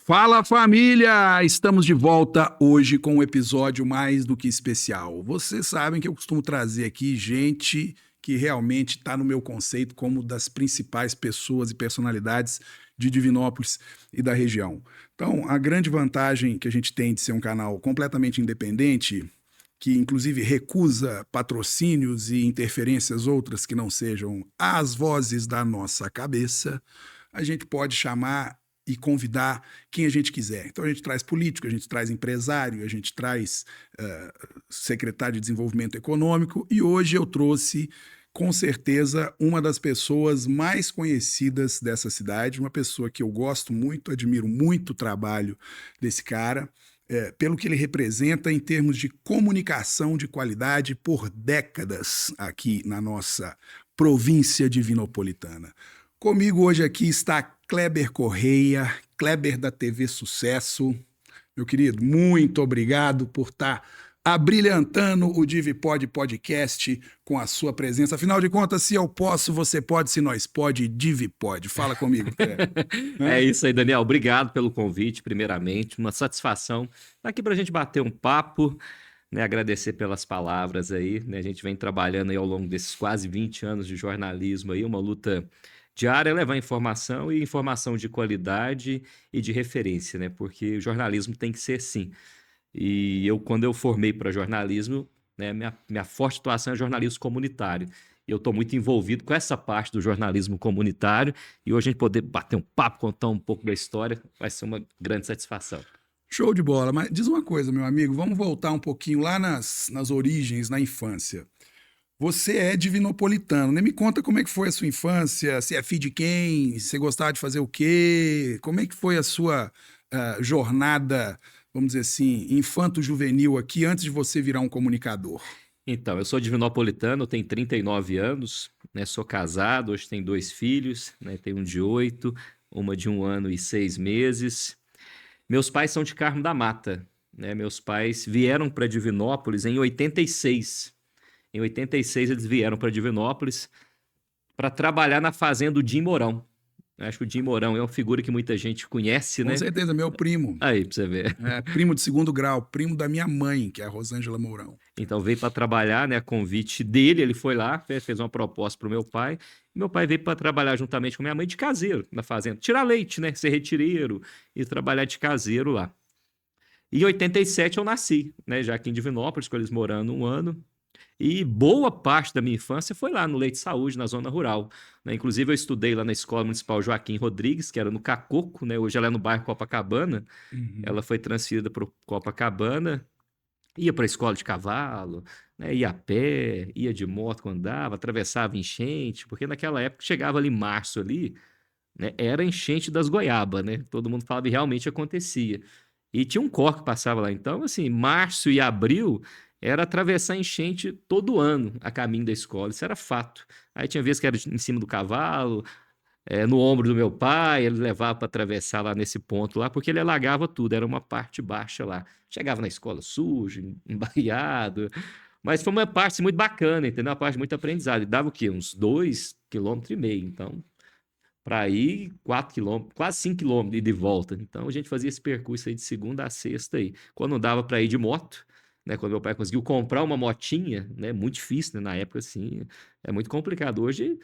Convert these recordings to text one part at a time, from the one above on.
Fala família! Estamos de volta hoje com um episódio mais do que especial. Vocês sabem que eu costumo trazer aqui gente que realmente está no meu conceito como das principais pessoas e personalidades de Divinópolis e da região. Então, a grande vantagem que a gente tem de ser um canal completamente independente, que inclusive recusa patrocínios e interferências outras que não sejam as vozes da nossa cabeça, a gente pode chamar e convidar quem a gente quiser. Então a gente traz político, a gente traz empresário, a gente traz secretário de desenvolvimento econômico e hoje eu trouxe com certeza uma das pessoas mais conhecidas dessa cidade, uma pessoa que eu gosto muito, admiro muito o trabalho desse cara, pelo que ele representa em termos de comunicação de qualidade por décadas aqui na nossa província divinopolitana. Comigo hoje aqui está Kleber Correia, Kleber da TV Sucesso. Meu querido, muito obrigado por estar abrilhantando o DivPod Podcast com a sua presença. Afinal de contas, se eu posso, você pode, se nós pode, DivPod. Fala comigo, Kleber. É isso aí, Daniel. Obrigado pelo convite, primeiramente. Uma satisfação estar aqui para a gente bater um papo, né? Agradecer pelas palavras aí, né? A gente vem trabalhando aí ao longo desses quase 20 anos de jornalismo aí, uma luta diária é levar informação e informação de qualidade e de referência, né? Porque o jornalismo tem que ser assim. E eu, quando eu formei para jornalismo, né, minha forte atuação é jornalismo comunitário. E eu estou muito envolvido com essa parte do jornalismo comunitário. E hoje a gente poder bater um papo, contar um pouco da história, vai ser uma grande satisfação. Show de bola. Mas diz uma coisa, meu amigo, vamos voltar um pouquinho lá nas origens, na infância. Você é divinopolitano, né? Me conta como é que foi a sua infância, se é filho de quem, você gostava de fazer o quê, como é que foi a sua jornada, vamos dizer assim, infanto-juvenil aqui, antes de você virar um comunicador? Então, eu sou divinopolitano, tenho 39 anos, né? Sou casado, hoje tenho 2 filhos, né? Tenho um de 8, uma de 1 ano e 6 meses. Meus pais são de Carmo da Mata, né? Meus pais vieram para Divinópolis em 86. Em 86 eles vieram para Divinópolis para trabalhar na fazenda do Jim Mourão. Acho que o Jim Mourão é uma figura que muita gente conhece, Com né? certeza, meu primo. Aí, pra você ver. Primo de segundo grau, primo da minha mãe, que é a Rosângela Mourão. Então veio para trabalhar, né? A convite dele, ele foi lá, fez uma proposta para o meu pai. E meu pai veio para trabalhar juntamente com minha mãe de caseiro na fazenda. Tirar leite, né? Ser retireiro e trabalhar de caseiro lá. E em 87 eu nasci, né? Já aqui em Divinópolis, com eles morando 1 ano. E boa parte da minha infância foi lá no Leite Saúde, na zona rural, né? Inclusive, eu estudei lá na Escola Municipal Joaquim Rodrigues, que era no Cacoco, né? Hoje ela é no bairro Copacabana. Uhum. Ela foi transferida para o Copacabana, ia para a escola de cavalo, né? Ia a pé, ia de moto quando andava, atravessava enchente, porque naquela época chegava ali em março ali, né? Era enchente das goiabas, né? Todo mundo falava e realmente acontecia. E tinha um córrego que passava lá. Então, assim, março e abril era atravessar enchente todo ano a caminho da escola. Isso era fato. Aí tinha vezes que era em cima do cavalo, no ombro do meu pai, ele levava para atravessar lá nesse ponto lá, porque ele alagava tudo, era uma parte baixa lá. Chegava na escola sujo, embarreado, mas foi uma parte muito bacana, entendeu? Uma parte muito aprendizado. E dava o quê? Uns 2,5 km. Então, para ir 4 km, quase 5 km de volta. Então a gente fazia esse percurso aí de segunda a sexta aí. Quando não dava para ir de moto, né? Quando meu pai conseguiu comprar uma motinha, né? Muito difícil, né? Na época, assim, é muito complicado. Hoje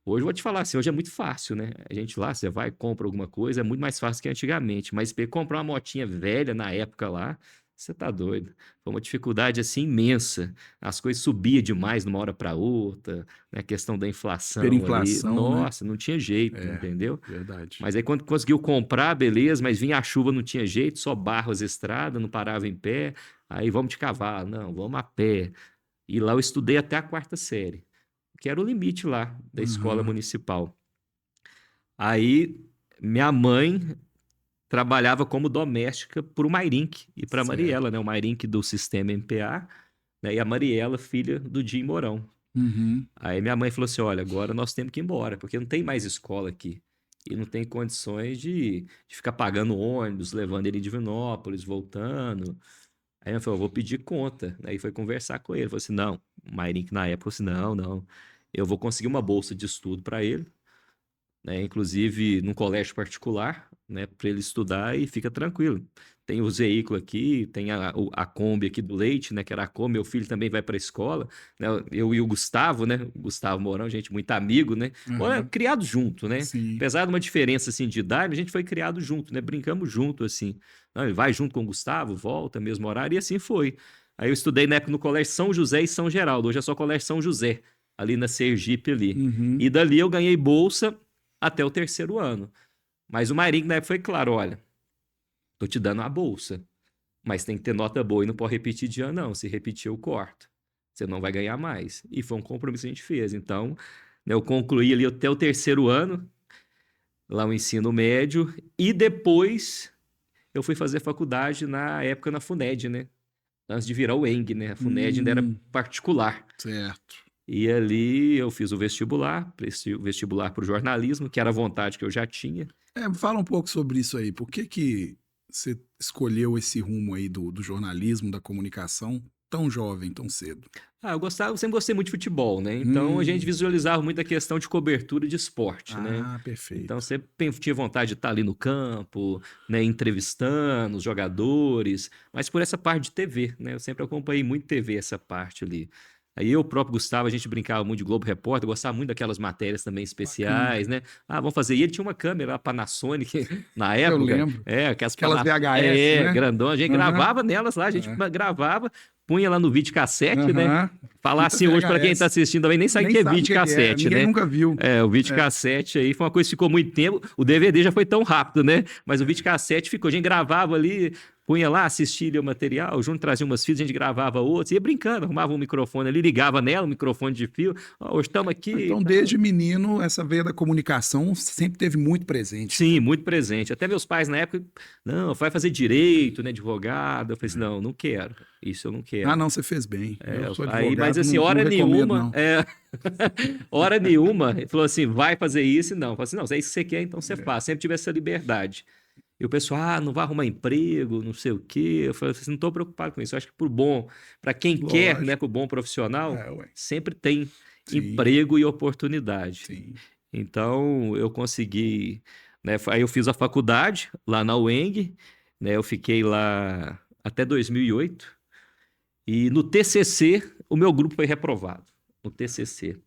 eu vou te falar assim, hoje é muito fácil, né? A gente lá, você vai, compra alguma coisa, é muito mais fácil que antigamente. Mas para comprar uma motinha velha na época lá, você tá doido. Foi uma dificuldade assim imensa. As coisas subiam demais de uma hora para outra, né? A questão da inflação ali. Hiperinflação, né? Nossa, não tinha jeito, É, entendeu? verdade. Mas aí quando conseguiu comprar, beleza, mas vinha a chuva, não tinha jeito, só barro as estradas, não parava em pé. Aí vamos de cavalo, não, vamos a pé. E lá eu estudei até a quarta série, que era o limite lá da escola Uhum. municipal. Aí minha mãe trabalhava como doméstica para o Mairink e para a Certo. Mariela, né? O Mairink do sistema MPA, né? E a Mariela, filha do Jim Mourão. Uhum. Aí minha mãe falou assim: olha, agora nós temos que ir embora, porque não tem mais escola aqui. E não tem condições de ficar pagando ônibus, levando ele em Divinópolis, voltando. Aí ela falou: vou pedir conta. Aí foi conversar com ele. Falou assim: não, o Mairink na época falou assim: não, não, eu vou conseguir uma bolsa de estudo para ele, né? Inclusive num colégio particular, né, para ele estudar e fica tranquilo. Tem os veículos aqui, tem a Kombi aqui do Leite, né, que era a Kombi, meu filho também vai para a escola, né, eu e o Gustavo, né, o Gustavo Mourão, gente muito amigo, né, Aham. criado junto, né, Sim. apesar de uma diferença, assim, de idade, a gente foi criado junto, né, brincamos junto, assim, não, ele vai junto com o Gustavo, volta, mesmo horário, e assim foi. Aí eu estudei na época no Colégio São José e São Geraldo, hoje é só Colégio São José, ali na Sergipe ali, Uhum. e dali eu ganhei bolsa até o terceiro ano. Mas o Marinho na época foi claro, olha, tô te dando a bolsa, mas tem que ter nota boa e não pode repetir de ano não, se repetir eu corto, você não vai ganhar mais. E foi um compromisso que a gente fez, então, né, eu concluí ali até o terceiro ano, lá o ensino médio, e depois eu fui fazer faculdade na época na FUNED, né, antes de virar o ENG, né, a FUNED ainda era particular. Certo. E ali eu fiz o vestibular, prestei o vestibular para o jornalismo, que era a vontade que eu já tinha. Fala um pouco sobre isso aí. Por que você escolheu esse rumo aí do jornalismo, da comunicação, tão jovem, tão cedo? Eu sempre gostei muito de futebol, né? Então a gente Hum. visualizava muito a questão de cobertura de esporte, né? Ah, Então perfeito. sempre tinha vontade de estar ali no campo, né? Entrevistando os jogadores, mas por essa parte de TV, né? Eu sempre acompanhei muito TV, essa parte ali. Aí eu próprio Gustavo, a gente brincava muito de Globo Repórter, gostava muito daquelas matérias também Bacana. especiais, né? Ah, vamos fazer. E ele tinha uma câmera, a Panasonic, na Eu época, lembro. aquelas Aquelas Panasonic, VHS, né? grandona, a gente Aham. gravava nelas lá, a gente É. gravava, punha lá no videocassete, né? Aham. Falar Fita assim hoje para quem está VHS. assistindo também nem sabe o Nem que é sabe o que que é. videocassete, Ninguém né? nunca viu. O É. videocassete aí foi uma coisa que ficou muito tempo. O DVD já foi tão rápido, né? Mas o videocassete ficou. A gente gravava ali, punha lá, assistia ali o material, o Júnior trazia umas fitas, a gente gravava outras, ia brincando, arrumava um microfone ali, ligava nela, um microfone de fio. Ó, hoje estamos aqui e Então, tal. desde menino, essa veia da comunicação sempre teve muito presente, Sim, então. muito presente. Até meus pais na época, não, vai fazer direito, né, advogado. Eu falei assim, não, não quero. Isso eu não Ah, quero. não, você fez bem. Eu sou Aí, mas advogado, assim, não hora recomendo, nenhuma, não. hora nenhuma, ele falou assim, vai fazer isso e não. Eu falei assim, não, se é isso que você quer, então você faz. Sempre tive essa liberdade. E o pessoal, não vai arrumar emprego, não sei o quê. Eu falei assim, não estou preocupado com isso. Eu acho que por bom, para quem quer, né, Lógico. para o bom profissional, Ué. sempre tem Sim, emprego e oportunidade. sim. Então, eu consegui, né, aí eu fiz a faculdade lá na UENG, né, eu fiquei lá até 2008. E no TCC, o meu grupo foi reprovado. No TCC.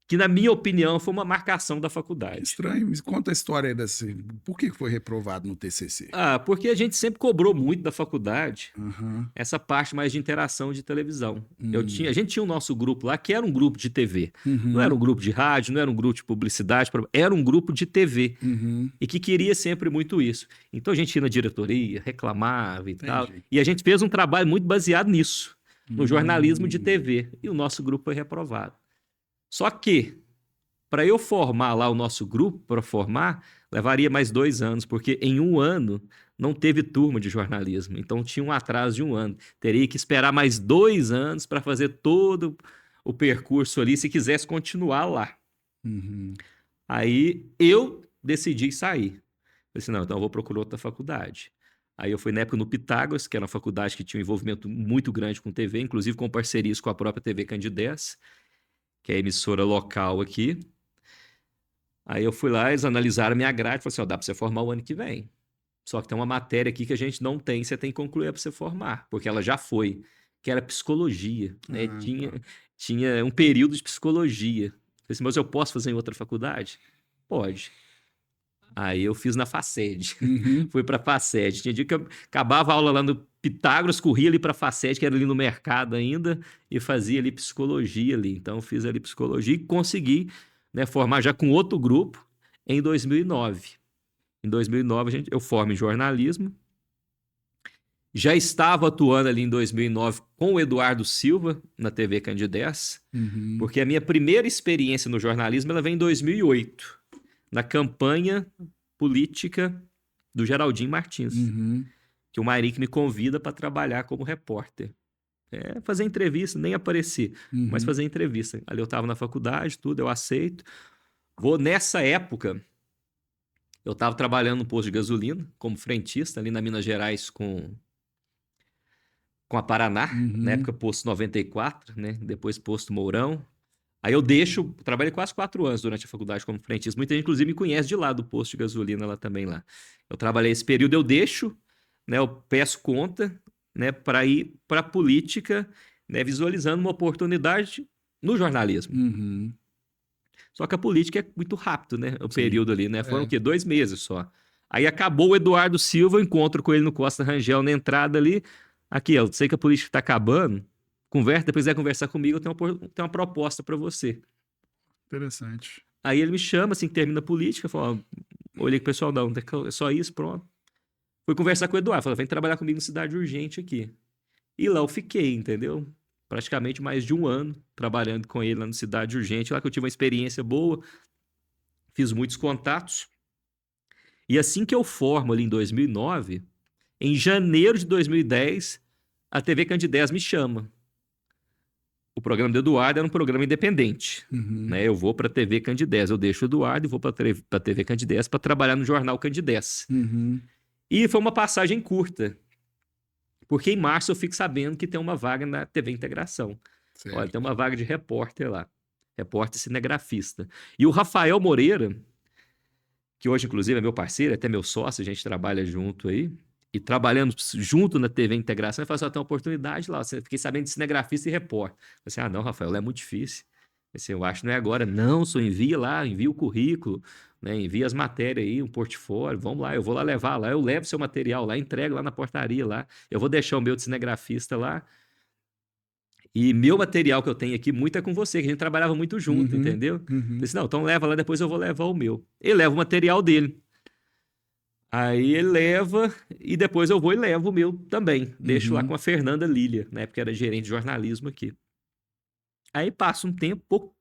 Que, na minha opinião, foi uma marcação da Que faculdade. estranho. Me conta a história aí desse. Por que foi reprovado no TCC? Porque a gente sempre cobrou muito da faculdade Aham. essa parte mais de interação de televisão. A Hum. gente tinha o nosso grupo lá, que era um grupo de TV. Não era Uhum. um grupo de rádio, não era um grupo de publicidade, era um grupo de TV. Uhum. E que queria sempre muito isso. Então a gente ia na diretoria, reclamava e tal. Entendi. E a gente fez um trabalho muito baseado nisso, no jornalismo de Hum. TV. E o nosso grupo foi reprovado. Só que, para eu formar lá o nosso grupo, para formar, levaria mais 2 anos, porque em um ano não teve turma de jornalismo. Então tinha um atraso de um ano. Teria que esperar mais 2 anos para fazer todo o percurso ali, se quisesse continuar lá. Uhum. Aí eu decidi sair. Falei assim, não, então eu vou procurar outra faculdade. Aí eu fui na época no Pitágoras, que era uma faculdade que tinha um envolvimento muito grande com TV, inclusive com parcerias com a própria TV Candidez, que é a emissora local aqui. Aí eu fui lá, eles analisaram a minha grade e falaram assim, ó, dá para você formar o ano que vem. Só que tem uma matéria aqui que a gente não tem, você tem que concluir para você formar, porque ela já foi, que era psicologia, né? Ah, Tinha, tá. tinha um período de psicologia. Eu falei assim, mas eu posso fazer em outra faculdade? Pode. Aí eu fiz na Faced. Uhum. Fui para Faced. Tinha dia que eu acabava a aula lá no Pitágoras, corria ali para Faced, que era ali no mercado ainda, e fazia ali psicologia ali. Então eu fiz ali psicologia e consegui, né, formar já com outro grupo em 2009. Em 2009 eu formo em jornalismo. Já estava atuando ali em 2009 com o Eduardo Silva na TV Candidez, Uhum. porque a minha primeira experiência no jornalismo ela vem em 2008, na campanha política do Geraldinho Martins, Uhum. que o Mairic me convida para trabalhar como repórter. Fazer entrevista, nem aparecer, mas Uhum. fazer entrevista. Ali eu estava na faculdade, tudo, eu aceito. Nessa época, eu estava trabalhando no posto de gasolina, como frentista, ali na Minas Gerais com a Paraná, na Uhum. época posto 94, né? Depois posto Mourão. Aí eu trabalhei quase 4 anos durante a faculdade como frentista. Muita gente, inclusive, me conhece de lá do posto de gasolina lá também lá. Eu trabalhei esse período, eu deixo, né? Eu peço conta, né? Para ir para a política, né? Visualizando uma oportunidade no jornalismo. Uhum. Só que a política é muito rápido, né? O Sim. período ali, né? Foram o É. quê? 2 meses só. Aí acabou o Eduardo Silva, eu encontro com ele no Costa Rangel na entrada ali. Aqui, eu sei que a política está acabando. Conversa, depois quiser conversar comigo, tenho uma proposta para você. Interessante. Aí ele me chama, assim, que termina a política, fala, ó, olhei com o pessoal, não, é só isso, pronto. Fui conversar com o Eduardo, falei, vem trabalhar comigo no Cidade Urgente aqui. E lá eu fiquei, entendeu? Praticamente mais de 1 ano trabalhando com ele lá no Cidade Urgente, lá que eu tive uma experiência boa, fiz muitos contatos. E assim que eu formo ali em 2009, em janeiro de 2010, a TV Candidez me chama. O programa do Eduardo era um programa independente. Uhum. Né? Eu vou para a TV Candidez, eu deixo o Eduardo e vou para a TV Candidez para trabalhar no jornal Candidez. Uhum. E foi uma passagem curta, porque em março eu fico sabendo que tem uma vaga na TV Integração. Olha, tem Certo. uma vaga de repórter lá, repórter cinegrafista. E o Rafael Moreira, que hoje, inclusive, é meu parceiro, até meu sócio, a gente trabalha junto aí, e trabalhamos junto na TV Integração, ele falou assim, ó, tem uma oportunidade lá, eu fiquei sabendo de cinegrafista e repórter. Eu falei assim, não, Rafael, é muito difícil. Assim, eu acho que não é agora. Não, só envia lá, envia o currículo, né, envia as matérias aí, um portfólio, vamos lá, eu vou lá levar lá, eu levo seu material lá, entrego lá na portaria lá, eu vou deixar o meu de cinegrafista lá, e meu material que eu tenho aqui, muito é com você, que a gente trabalhava muito junto, Uhum. entendeu? Falei Uhum. assim, não, então leva lá, depois eu vou levar o meu. Ele leva o material dele. Aí ele leva e depois eu vou e levo o meu também. Deixo lá com Uhum. a Fernanda Lilia, na época era gerente de jornalismo aqui. Aí passa um tempo,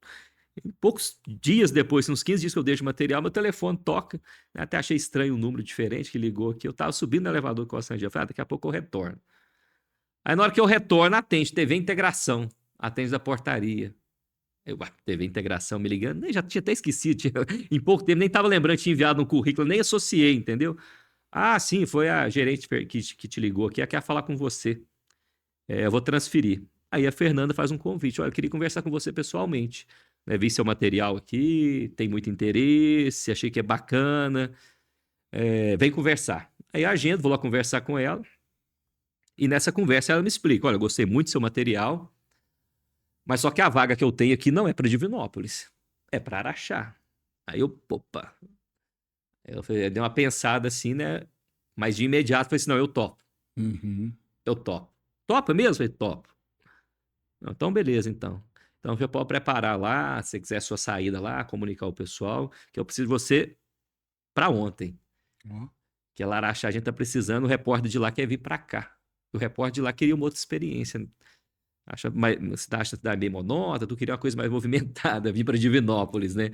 poucos dias depois, uns 15 dias que eu deixo o material, meu telefone toca. Até achei estranho o número diferente que ligou aqui. Eu tava subindo no elevador com a Sandia. Falei, daqui a pouco eu retorno. Aí na hora que eu retorno, atende TV Integração. Atende da portaria. Eu, TV Integração me ligando, nem já tinha até esquecido, em pouco tempo, nem estava lembrando, tinha enviado no currículo, nem associei, entendeu? Ah, sim, foi a gerente que te ligou aqui, ela quer falar com você. Eu vou transferir. Aí a Fernanda faz um convite, olha, eu queria conversar com você pessoalmente. Né, vi seu material aqui, tem muito interesse, achei que é bacana, vem conversar. Aí a agenda, vou lá conversar com ela, e nessa conversa ela me explica, olha, eu gostei muito do seu material, mas só que a vaga que eu tenho aqui não é para Divinópolis, é para Araxá. Aí opa, eu dei uma pensada assim, né? Mas de imediato falei assim, não, eu topo, Uhum. eu topo. Topa mesmo? Eu falei, topo. Não, então beleza, então. Então já pode preparar lá, se quiser sua saída lá, comunicar o pessoal, que eu preciso de você para ontem. Ó. Que a Araxá a gente tá precisando, o repórter de lá quer vir para cá. O repórter de lá queria uma outra experiência. Você acha a cidade bem monótona, tu queria uma coisa mais movimentada, vir para Divinópolis, né?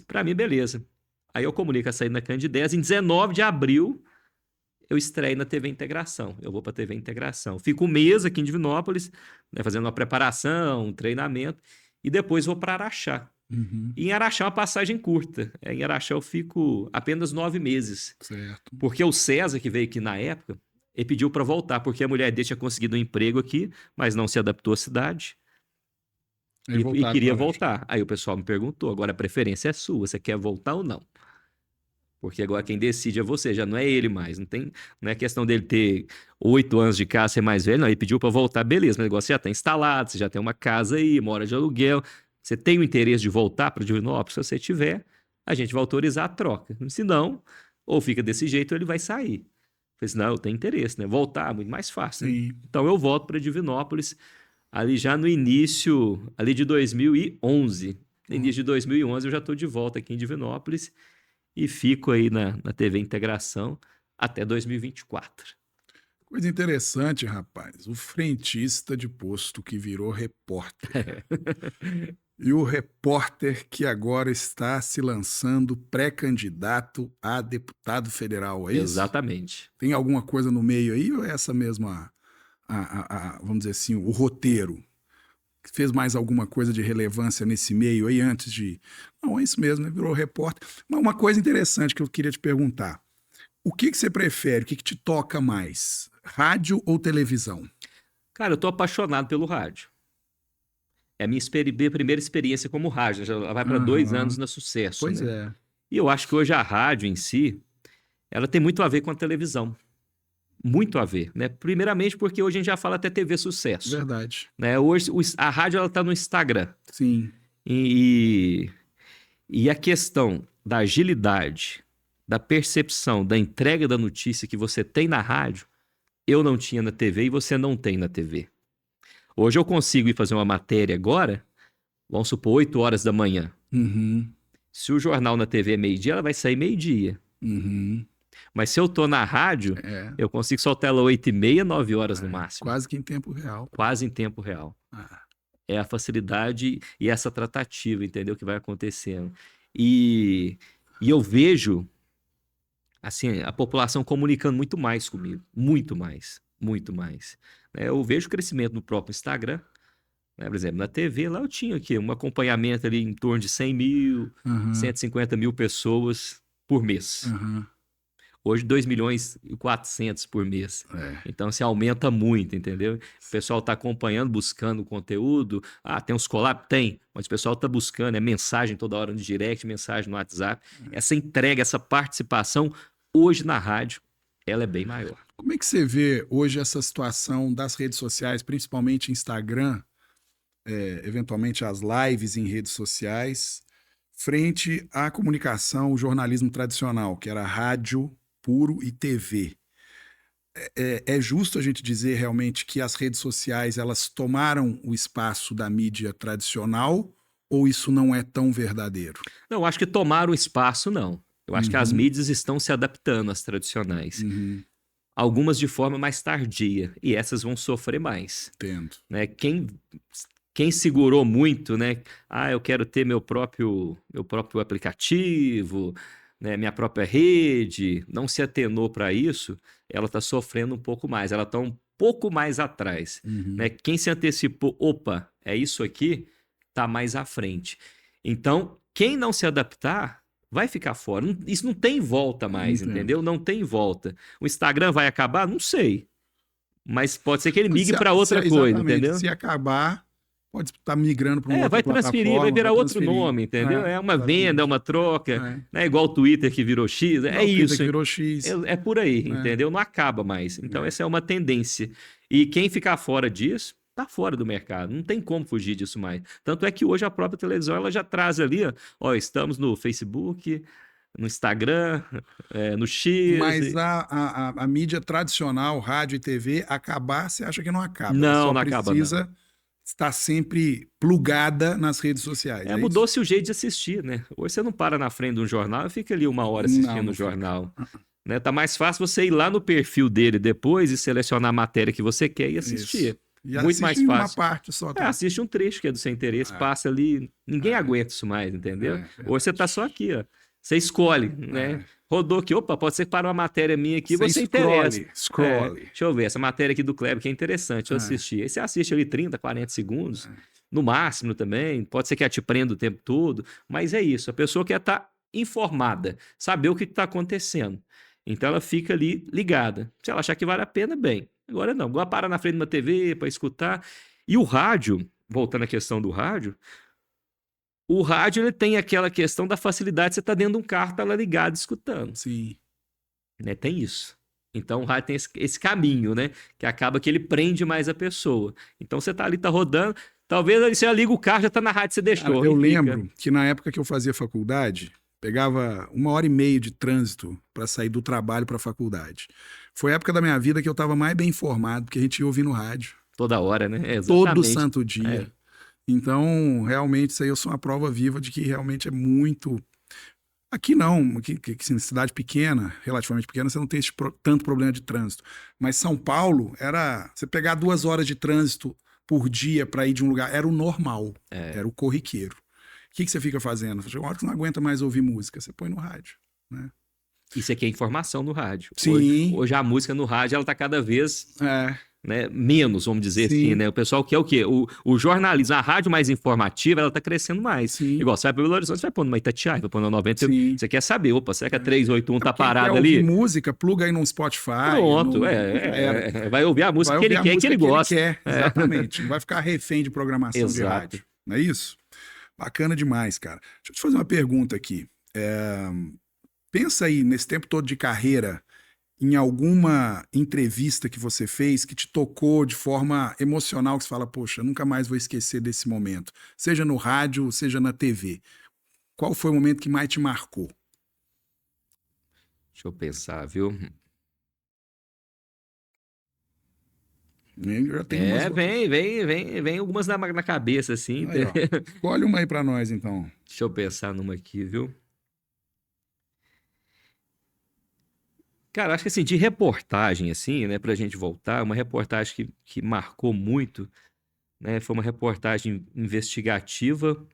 Para mim, beleza. Aí eu comunico a saída na Candidez, em 19 de abril eu estreio na TV Integração. Eu vou para a TV Integração. Fico um mês aqui em Divinópolis, né, fazendo uma preparação, um treinamento, e depois vou para Araxá. Uhum. E em Araxá é uma passagem curta. Em Araxá eu fico apenas 9 meses. Certo. Porque o César, que veio aqui na época, ele pediu para voltar, porque a mulher dele tinha conseguido um emprego aqui, mas não se adaptou à cidade. Aí E voltaram para queria Araxá. voltar. Aí o pessoal me perguntou: agora a preferência é sua, você quer voltar ou não? Porque agora quem decide é você, já não é ele mais. Não é questão dele ter 8 anos de casa, ser mais velho, não. Ele pediu para voltar, beleza, mas o negócio já está instalado, você já tem uma casa aí, mora de aluguel. Você tem o interesse de voltar para Divinópolis? Se você tiver, a gente vai autorizar a troca. Se não, ou fica desse jeito ou ele vai sair. Eu falei assim, não, eu tenho interesse, né? Voltar é muito mais fácil, né? Sim. Então eu volto para Divinópolis ali já no início, ali de 2011. No Ó. início de 2011 eu já estou de volta aqui em Divinópolis e fico aí na TV Integração até 2024. Coisa interessante, rapaz. O frentista de posto que virou repórter. E o repórter que agora está se lançando pré-candidato a deputado federal, é isso? Exatamente. Tem alguma coisa no meio aí ou é essa mesma, vamos dizer assim, o roteiro? Fez mais alguma coisa de relevância nesse meio aí antes de... Não, é isso mesmo, né? Virou repórter. Mas uma coisa interessante que eu queria te perguntar. O que você prefere? O que te toca mais? Rádio ou televisão? Cara, eu tô apaixonado pelo rádio. É a minha primeira experiência como rádio. Já vai para 2 anos na Sucesso, Pois né? é. E eu acho que hoje a rádio em si, ela tem muito a ver com a televisão. Muito a ver, né? Primeiramente porque hoje a gente já fala até TV Sucesso, Verdade. né? Hoje a rádio ela tá no Instagram. Sim. E a questão da agilidade, da percepção, da entrega da notícia que você tem na rádio, eu não tinha na TV e você não tem na TV. Hoje eu consigo ir fazer uma matéria agora, vamos supor, 8 horas da manhã. Uhum. Se o jornal na TV é meio-dia, ela vai sair meio-dia. Uhum. Mas se eu tô na rádio, É. eu consigo soltar ela 8h30, 9 horas no máximo. Quase que em tempo real. Quase em tempo real. Ah. É a facilidade e essa tratativa, entendeu? Que vai acontecendo. E eu vejo, assim, a população comunicando muito mais comigo. Muito mais. Muito mais. Eu vejo crescimento no próprio Instagram. Né? Por exemplo, na TV, lá eu tinha aqui um acompanhamento ali em torno de 100 mil, 150 mil pessoas por mês. Uhum. Hoje, 2.400.000 por mês. É. Então, se aumenta muito, entendeu? O pessoal está acompanhando, buscando conteúdo. Ah, tem uns collab? Tem. Mas o pessoal está buscando, é mensagem toda hora no direct, mensagem no WhatsApp. Essa entrega, essa participação, hoje na rádio, ela é bem maior. Como é que você vê hoje essa situação das redes sociais, principalmente Instagram, eventualmente as lives em redes sociais, frente à comunicação, o jornalismo tradicional, que era rádio puro e TV? É justo a gente dizer realmente que as redes sociais elas tomaram o espaço da mídia tradicional ou isso não é tão verdadeiro? Não, acho que tomaram o espaço, não. Eu acho que as mídias estão se adaptando às tradicionais. Algumas de forma mais tardia, e essas vão sofrer mais. Entendo. Né? Quem segurou muito, né? Ah, eu quero ter meu próprio aplicativo, né? Minha própria rede, não se atenou para isso, ela está sofrendo um pouco mais, ela está um pouco mais atrás. Né? Quem se antecipou, opa, é isso aqui, está mais à frente. Então, quem não se adaptar, vai ficar fora. Isso não tem volta mais, entendeu? Não tem volta. O Instagram vai acabar? Não sei. Mas pode ser que ele migre para outra coisa, entendeu? Se acabar, pode estar migrando para uma outra vai transferir, plataforma, vai virar outro transferir. nome, entendeu? É uma exatamente. venda, é uma troca. Né? Igual o Twitter que virou X. Igual É o Twitter isso. que virou X. É por aí, entendeu? Não acaba mais. Então, essa é uma tendência. E quem ficar fora disso, está fora do mercado. Não tem como fugir disso mais. Tanto é que hoje a própria televisão ela já traz ali, ó, estamos no Facebook, no Instagram, no X. Mas a mídia tradicional, rádio e TV, acabar, você acha que não acaba? Não, Só não acaba, precisa estar sempre plugada nas redes sociais. Mudou-se o jeito de assistir, né? Hoje você não para na frente de um jornal e fica ali 1 hora assistindo o jornal. Né? Tá mais fácil você ir lá no perfil dele depois e selecionar a matéria que você quer e assistir. E muito mais fácil. Uma parte só. Assiste um trecho que é do seu interesse, passa ali. Ninguém aguenta isso mais, entendeu? Hoje você tá só aqui, ó. Você escolhe, né? Rodou aqui, opa, pode ser que para uma matéria minha aqui, você interessa. Scroll. Deixa eu ver, essa matéria aqui do Kleber que é interessante, deixa eu assistir. Aí você assiste ali 30, 40 segundos, no máximo também. Pode ser que ela te prenda o tempo todo, mas é isso. A pessoa quer estar informada, saber o que está acontecendo. Então ela fica ali ligada. Se ela achar que vale a pena, bem. Agora não. Agora para na frente de uma TV para escutar. E o rádio, voltando à questão do rádio, o rádio ele tem aquela questão da facilidade. Você está dentro de um carro, está lá ligado, escutando. Sim. Né? Tem isso. Então o rádio tem esse caminho, né? Que acaba que ele prende mais a pessoa. Então você está ali, está rodando. Talvez você liga o carro, já está na rádio, você deixou. Eu lembro que na época que eu fazia faculdade, pegava 1h30 de trânsito para sair do trabalho para a faculdade. Foi a época da minha vida que eu estava mais bem informado, porque a gente ia ouvir no rádio. Toda hora, né? Todo santo dia. Então, realmente, isso aí eu sou uma prova viva de que realmente é muito... Aqui não, aqui em cidade pequena, relativamente pequena, você não tem tanto problema de trânsito. Mas São Paulo, era você pegar 2 horas de trânsito por dia para ir de um lugar, era o normal, era o corriqueiro. O que você fica fazendo? Chega uma hora que você não aguenta mais ouvir música, você põe no rádio, né? Isso aqui é informação no rádio. Sim. Hoje a música no rádio, ela tá cada vez... Né, menos, vamos dizer assim, né? O pessoal quer o quê? O jornalismo, a rádio mais informativa, ela tá crescendo mais. Sim. Igual, você vai para Belo Horizonte, você vai pôr numa Itatiaia, vai pôr no 90, você quer saber, opa, será que a 381 tá parada ali? Música, pluga aí no Spotify. Pronto, vai ouvir a música que ele quer e que ele gosta. Exatamente, não vai ficar refém de programação de rádio. Não é isso? Bacana demais, cara. Deixa eu te fazer uma pergunta aqui. Pensa aí, nesse tempo todo de carreira, em alguma entrevista que você fez que te tocou de forma emocional, que você fala, poxa, nunca mais vou esquecer desse momento. Seja no rádio, seja na TV. Qual foi o momento que mais te marcou? Deixa eu pensar, viu? Eu já tenho umas outras. Vem algumas na cabeça, assim. Aí, ó. Escolhe uma aí pra nós, então. Deixa eu pensar numa aqui, viu? Cara, acho que assim, de reportagem, assim, né, pra gente voltar, uma reportagem que marcou muito, né, foi uma reportagem investigativa,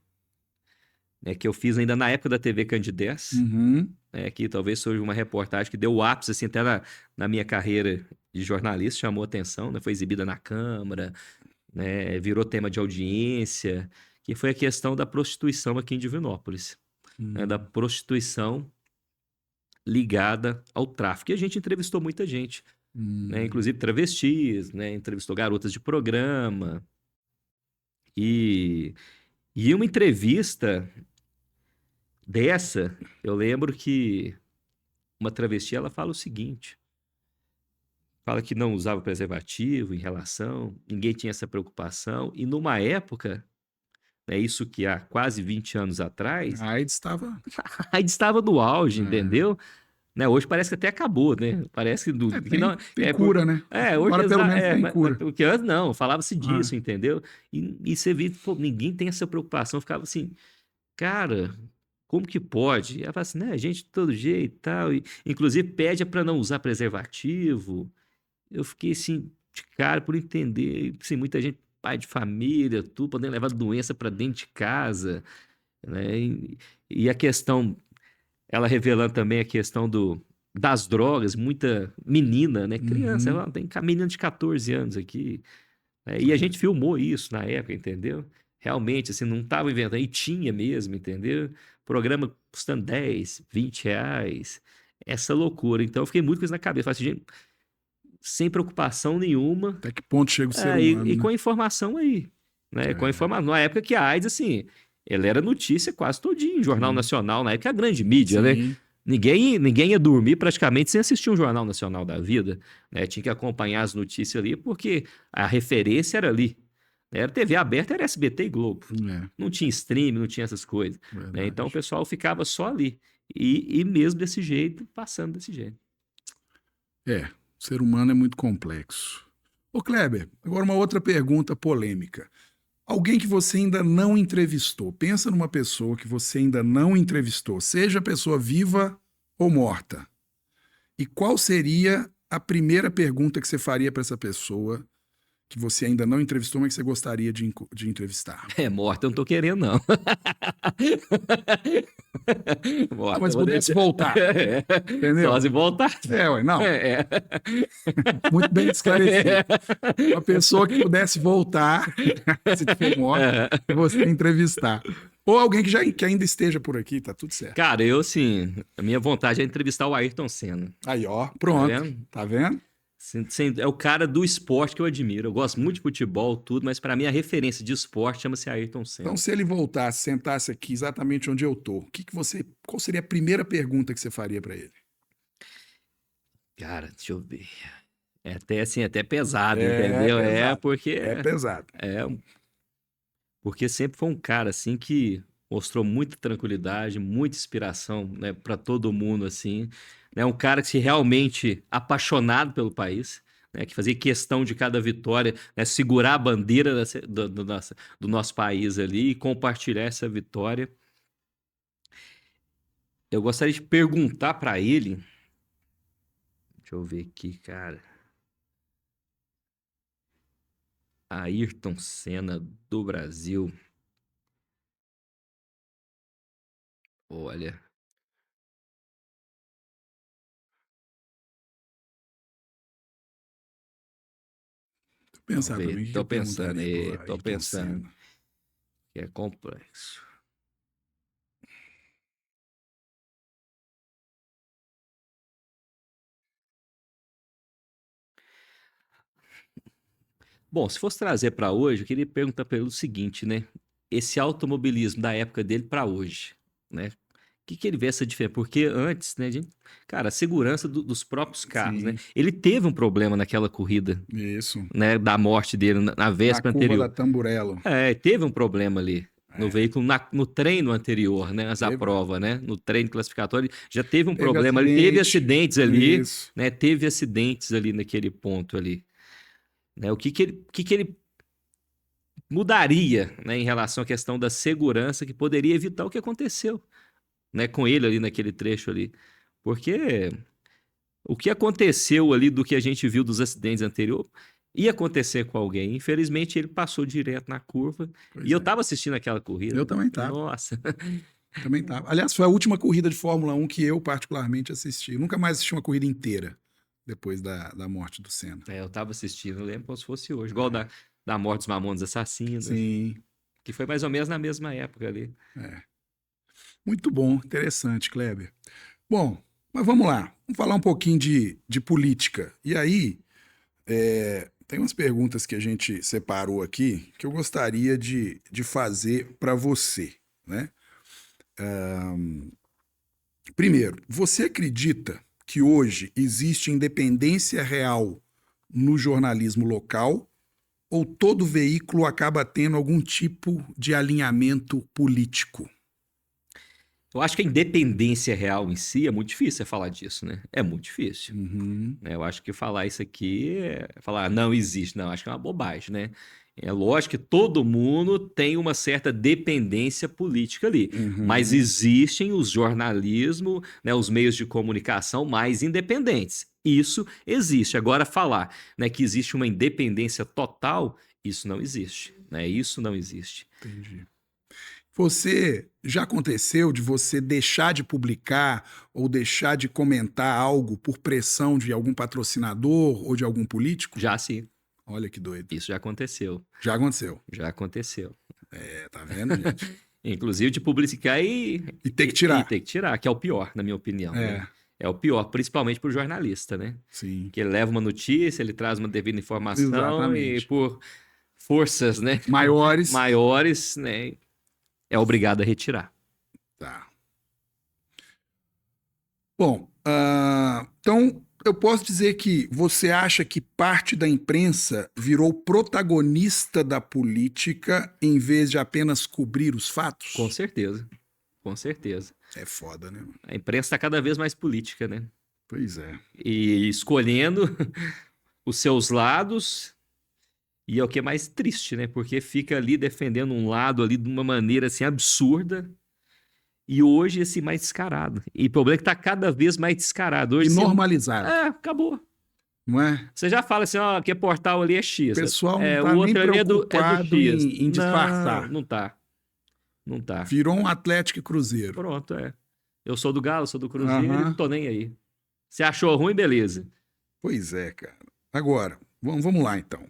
né, que eu fiz ainda na época da TV Candidez, Uhum. né, que talvez seja uma reportagem que deu o ápice, assim, até na minha carreira de jornalista, chamou atenção, né, foi exibida na Câmara, né, virou tema de audiência, que foi a questão da prostituição aqui em Divinópolis, né, da Hum. prostituição ligada ao tráfico. E a gente entrevistou muita gente, né, Hum. inclusive travestis, né, entrevistou garotas de programa. E, e uma entrevista dessa, eu lembro que uma travesti ela fala o seguinte: fala que não usava preservativo em relação, ninguém tinha essa preocupação, e numa época, né, isso que há quase 20 anos atrás, A AIDS estava. a AIDS estava no auge, É, entendeu? Né, hoje parece que até acabou, né? Parece que, que não. tem cura, né? Hoje Agora pelo menos tem mas cura. porque antes não, falava-se Ah, disso, entendeu? E você via, pô, ninguém tem essa preocupação, ficava assim, cara, como que pode? Ela fala assim, né, gente, de todo jeito e tal. E, inclusive pede para não usar preservativo. Eu fiquei assim, de cara, por entender, assim, muita gente, pai de família, tudo, podendo levar doença para dentro de casa, né? E a questão ela revelando também a questão das drogas, muita menina, né? Criança, uhum. ela tem menina de 14 anos aqui. Né? E a gente filmou isso na época, entendeu? Realmente, assim, não estava inventando, e tinha mesmo, entendeu? Programa custando 10, R$ 20, essa loucura. Então eu fiquei muito com isso na cabeça. Falei assim, gente, sem preocupação nenhuma, Até que ponto chega o ser e humano, com né? a informação aí, né? Com a É, informação. Na época que a AIDS, assim, ela era notícia quase todinha em Jornal sim, Nacional, na época a grande mídia, né? sim. Ninguém ia dormir praticamente sem assistir um Jornal Nacional da vida, né? Tinha que acompanhar as notícias ali, porque a referência era ali. Era TV aberta, era SBT e Globo. É, Não tinha stream, não tinha essas coisas, né? Então o verdade. pessoal ficava só ali. E mesmo desse jeito, passando desse jeito. É, o ser humano é muito complexo. Ô Kleber, agora uma outra pergunta polêmica. Alguém que você ainda não entrevistou. Pensa numa pessoa que você ainda não entrevistou, seja a pessoa viva ou morta. E qual seria a primeira pergunta que você faria para essa pessoa que você ainda não entrevistou, mas que você gostaria de entrevistar? É, morta eu não tô querendo, não. Ah, Morta, mas eu vou pudesse deixar. voltar, É, só entendeu? se voltar. É, ué, não. É. Muito bem esclarecido. Uma pessoa que pudesse voltar, se estiver morta, É. e você entrevistar. Ou alguém que ainda esteja por aqui, tá tudo certo. Cara, eu, assim, a minha vontade é entrevistar o Ayrton Senna. Aí, ó, Tá pronto. vendo? Tá vendo? É o cara do esporte que eu admiro. Eu gosto muito de futebol, tudo, mas pra mim a referência de esporte chama-se Ayrton Então, Senna. se ele voltasse, sentasse aqui exatamente onde eu tô, qual seria a primeira pergunta que você faria para ele? Cara, deixa eu ver. É até assim, até pesado, É entendeu? É pesado. porque É pesado. é porque sempre foi um cara assim que mostrou muita tranquilidade, muita inspiração, né, para todo mundo assim, né? Um cara que se realmente apaixonado pelo país, né, que fazia questão de cada vitória, né, segurar a bandeira do nosso país ali e compartilhar essa vitória. Eu gostaria de perguntar para ele, deixa eu ver aqui, cara, Ayrton Senna do Brasil. Olha, Vou vamos pensar ver, também o que tô eu pensando perguntaria pro aí, tô Ayrton pensando Senna. que é complexo. Bom, se fosse trazer para hoje, eu queria perguntar para ele o seguinte, né? esse automobilismo da época dele para hoje, né? Que ele vê essa diferença? Porque antes, né, cara, a segurança dos próprios carros, né? Sim, Ele teve um problema naquela corrida, isso. né, da morte dele na Na véspera curva da anterior. Tamburello. Teve um problema ali no É, veículo, no treino anterior, né, antes da teve, prova, né? No treino classificatório, já teve um teve problema ali, teve acidente. acidentes ali, Isso. né? Teve acidentes ali naquele ponto ali, né? O que que ele mudaria, né, em relação à questão da segurança que poderia evitar o que aconteceu, né, com ele ali naquele trecho ali. Porque o que aconteceu ali do que a gente viu dos acidentes anteriores ia acontecer com alguém. Infelizmente, ele passou direto na curva. E Pois eu é. estava assistindo aquela corrida. Eu também tava. Nossa, Também tava. Aliás, foi a última corrida de Fórmula 1 que eu particularmente assisti. Eu nunca mais assisti uma corrida inteira depois da morte do Senna. eu estava assistindo, eu lembro como se fosse hoje. Igual da morte dos Mamonas Assassinos, Sim, que foi mais ou menos na mesma época ali. é. Muito bom, interessante, Kleber. Bom, mas vamos lá. Vamos falar um pouquinho de política. E aí, tem umas perguntas que a gente separou aqui que eu gostaria de fazer para você, né? Primeiro, você acredita que hoje existe independência real no jornalismo local ou todo veículo acaba tendo algum tipo de alinhamento político? Eu acho que a independência real em si é muito difícil você falar disso, né? É muito difícil. Uhum, Né? Eu acho que falar isso aqui é falar não existe, não, acho que é uma bobagem, né? É lógico que todo mundo tem uma certa dependência política ali, mas uhum, existem os jornalismo, né, os meios de comunicação mais independentes. Isso existe. Agora falar, né, que existe uma independência total, isso não existe, né? Isso não existe. entendi. Você já aconteceu de você deixar de publicar ou deixar de comentar algo por pressão de algum patrocinador ou de algum político? Já sim, Olha que doido. isso já aconteceu. Já aconteceu. Já aconteceu. É, tá vendo, gente? Inclusive de publicar E ter que e tirar. ter que tirar, que é o pior, na minha opinião, né? É, É o pior, principalmente para o jornalista, né? sim. Que ele leva uma notícia, ele traz uma devida informação e Exatamente. por forças, né, Maiores. maiores, né, é obrigado a retirar. Tá. Bom, então eu posso dizer que você acha que parte da imprensa virou protagonista da política em vez de apenas cobrir os fatos? Com certeza, com certeza. É foda, né? A imprensa está cada vez mais política, né? Pois é. E escolhendo os seus lados, e é o que é mais triste, né? Porque fica ali defendendo um lado ali de uma maneira assim absurda. E hoje esse mais descarado. E o problema é que tá cada vez mais descarado. E Hoje você... normalizado, acabou. não é? Você já fala assim, ó, que portal ali é O X. pessoal não O tá nem outro ali é do preocupado X. em Não, disfarçar. não tá. Não tá. Virou um Atlético e Cruzeiro. Pronto, é. Eu sou do Galo, sou do Cruzeiro e não Aham. tô nem aí. Você achou ruim, beleza. Pois é, cara. Agora, vamos lá então.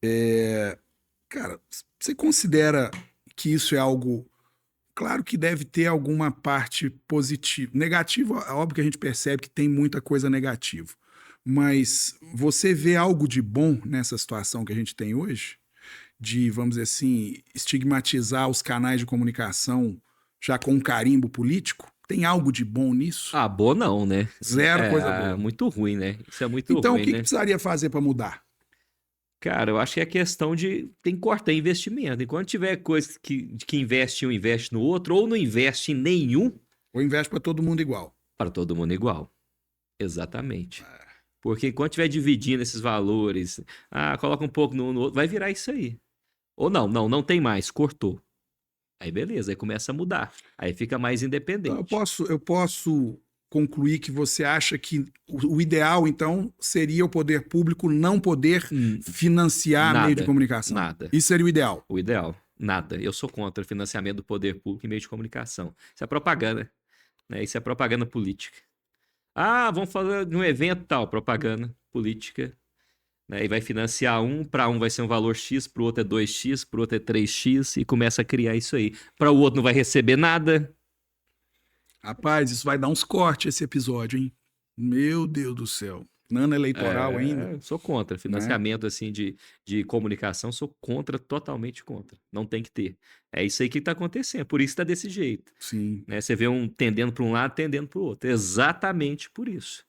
É, cara, você considera que isso é algo. Claro que deve ter alguma parte positiva. Negativa, é óbvio que a gente percebe que tem muita coisa negativa. Mas você vê algo de bom nessa situação que a gente tem hoje? De, vamos dizer assim, estigmatizar os canais de comunicação já com um carimbo político? Tem algo de bom nisso? Ah, boa não, né? Zero coisa boa. Muito ruim, né? Isso é muito Então, o ruim, que né? precisaria fazer para mudar? Cara, eu acho que é questão de tem que cortar investimento. Enquanto tiver coisa que investe em um, investe no outro, ou não investe em nenhum, Ou investe para todo mundo igual? para todo mundo igual. Exatamente. Porque enquanto estiver dividindo esses valores, coloca um pouco no outro, vai virar isso aí. Ou não tem mais, cortou. Aí beleza, aí começa a mudar. Aí fica mais Então, independente. eu posso concluir que você acha que o ideal, então, seria o poder público não poder financiar meio de Nada, comunicação. nada. Isso seria o ideal. O ideal, nada. Eu sou contra o financiamento do poder público em meio de comunicação. Isso é propaganda, né? Isso é propaganda política. Vamos fazer de um evento tal, propaganda política, né? E vai financiar para um vai ser um valor X, para o outro é 2x, para o outro é 3x, e começa a criar isso aí. Para o outro não vai receber nada. Rapaz, isso vai dar uns cortes esse episódio, hein? Meu Deus do céu. ano eleitoral ainda, Sou contra. né? Financiamento assim de comunicação, sou contra, totalmente contra. Não tem que ter. É isso aí que está acontecendo. Por isso está desse jeito. Sim. Né? Você vê um tendendo para um lado, tendendo para o outro. Exatamente por isso.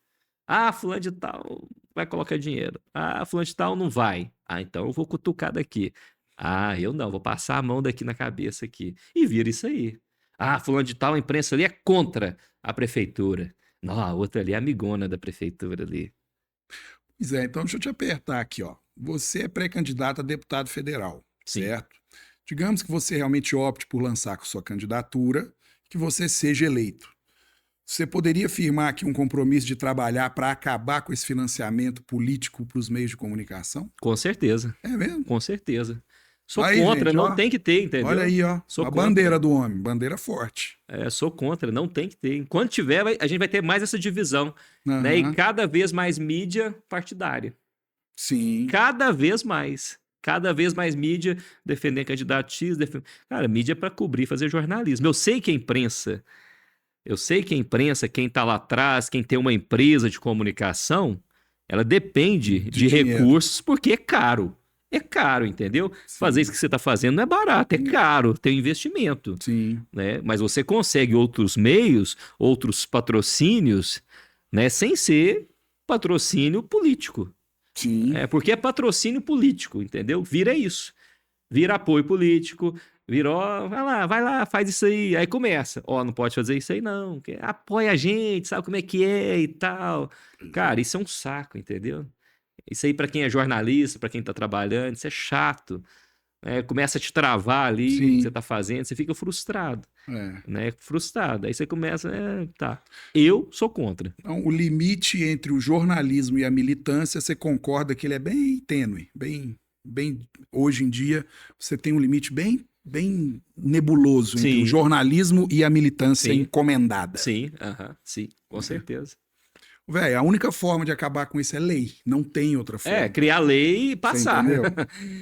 Ah, fulano de tal vai colocar dinheiro. Ah, fulano de tal não vai. Ah, então eu vou cutucar daqui. Ah, eu não, vou passar a mão daqui na cabeça aqui. E vira isso aí. Ah, fulano de tal, a imprensa ali é contra a prefeitura. Não, a outra ali é amigona da prefeitura ali. Pois é, então deixa eu te apertar aqui, ó. Você é pré-candidato a deputado federal, Sim, certo? Digamos que você realmente opte por lançar com sua candidatura, que você seja eleito. Você poderia firmar aqui um compromisso de trabalhar para acabar com esse financiamento político para os meios de comunicação? com certeza, É mesmo? com certeza. Sou Aí, contra, gente, não ó. tem que ter, Olha entendeu? aí, ó. Sou A contra. bandeira do homem, bandeira forte. Sou contra, não tem que ter. Enquanto tiver, a gente vai ter mais essa divisão, né? E Aham. cada vez mais mídia partidária. Sim. Cada vez mais mídia defendendo candidato X. Cara, mídia é para cobrir, fazer jornalismo. Eu sei que a imprensa, quem está lá atrás, quem tem uma empresa de comunicação, ela depende De de dinheiro. recursos porque é caro. É caro, entendeu? Fazer isso Sim. que você está fazendo não é barato, é caro, tem investimento. Sim. Né? Mas você consegue outros meios, outros patrocínios, né? Sem ser patrocínio político. Sim. Porque é patrocínio político, entendeu? Vira isso. Vira apoio político, virou, vai lá, faz isso aí. Aí começa, ó, não pode fazer isso aí não, apoia a gente, sabe como é que é e tal. Cara, isso é um saco, entendeu? Isso aí pra quem é jornalista, pra quem tá trabalhando, isso é chato. Começa a te travar ali o que você Sim. tá fazendo, você fica frustrado, É. né? Frustrado. Aí você começa, tá. Eu sou contra. Então, o limite entre o jornalismo e a militância, você concorda que ele é bem tênue, bem. Hoje em dia, você tem um limite bem nebuloso entre o Sim, jornalismo e a militância sim, encomendada. sim, sim, com certeza. Velho, a única forma de acabar com isso é lei. Não tem outra forma. Criar lei e Você passar. entendeu?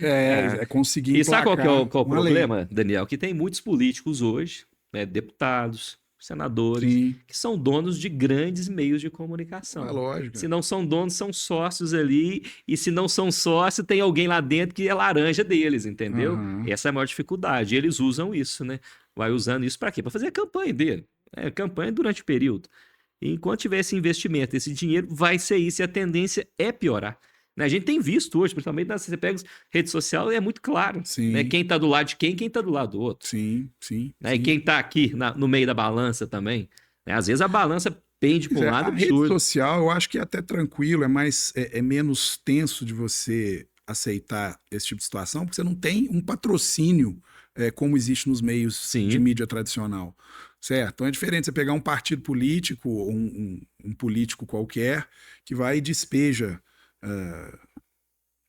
É. É conseguir E sabe emplacar qual é o uma lei. problema, Daniel? Que tem muitos políticos hoje, né, deputados, senadores, Sim, que são donos de grandes meios de é comunicação. lógico. Se não são donos, são sócios ali, e se não são sócios, tem alguém lá dentro que é laranja deles, entendeu? Aham. Essa é a maior dificuldade. E eles usam isso, né? Vai usando isso para quê? Para fazer a campanha dele. Campanha durante o período. E enquanto tiver esse investimento, esse dinheiro, vai ser isso, e a tendência é piorar. Né? A gente tem visto hoje, principalmente você pega as redes sociais, é muito claro. Né? Sim, Quem está do lado de quem está do lado do outro. sim, sim, Né? E sim. quem está aqui no meio da balança também. Né? Às vezes a balança pende para Pois um é, lado a rede absurdo. social eu acho que é até tranquilo, é menos tenso de você aceitar esse tipo de situação, porque você não tem um patrocínio como existe nos meios de Sim. mídia tradicional, certo? Então é diferente você pegar um partido político, ou um político qualquer, que vai e despeja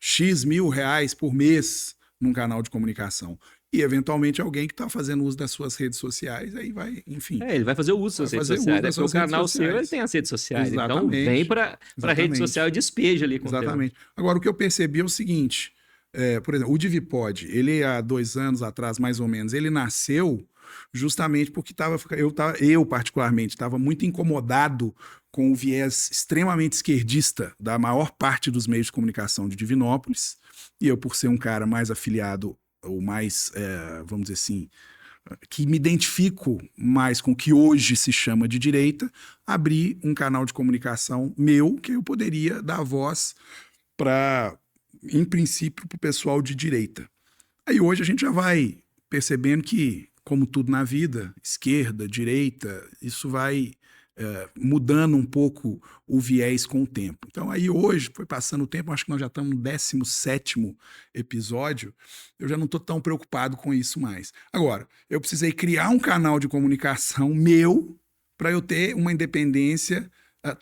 X mil reais por mês num canal de comunicação. E, eventualmente, alguém que está fazendo uso das suas redes sociais, aí vai, enfim, Ele vai fazer o uso vai das redes fazer uso sociais. das Porque o suas redes canal seu ele sociais. tem as redes sociais. Então vem Exatamente. para a rede social Exatamente. e despeja ali conteúdo. Exatamente. Agora, o que eu percebi é o seguinte: por exemplo, o Divipod, ele há 2 anos atrás, mais ou menos, ele nasceu justamente porque eu particularmente, estava muito incomodado com o viés extremamente esquerdista da maior parte dos meios de comunicação de Divinópolis. E eu, por ser um cara mais afiliado, ou mais, vamos dizer assim, que me identifico mais com o que hoje se chama de direita, abri um canal de comunicação meu que eu poderia dar voz para, em princípio, para o pessoal de direita. Aí hoje a gente já vai percebendo que, como tudo na vida, esquerda, direita, isso vai mudando um pouco o viés com o tempo. Então aí hoje, foi passando o tempo, acho que nós já estamos no 17º episódio, eu já não estou tão preocupado com isso mais. Agora, eu precisei criar um canal de comunicação meu para eu ter uma independência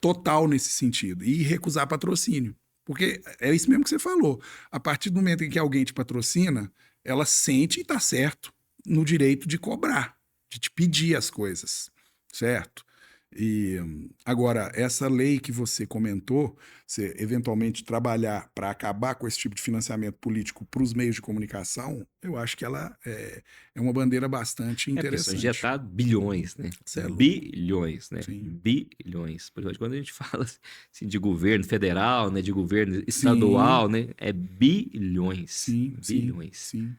total nesse sentido e recusar patrocínio. Porque é isso mesmo que você falou. A partir do momento em que alguém te patrocina, ela sente, e está certo, no direito de cobrar, de te pedir as coisas, certo? E agora, essa lei que você comentou, você eventualmente trabalhar para acabar com esse tipo de financiamento político para os meios de comunicação, eu acho que ela é uma bandeira bastante Porque são interessante. injetados bilhões, né? Você é louco. Bilhões, né? Sim, Bilhões. Por exemplo, quando a gente fala assim, de governo federal, né? De governo sim, estadual, né? É bilhões. sim, sim, Bilhões. sim.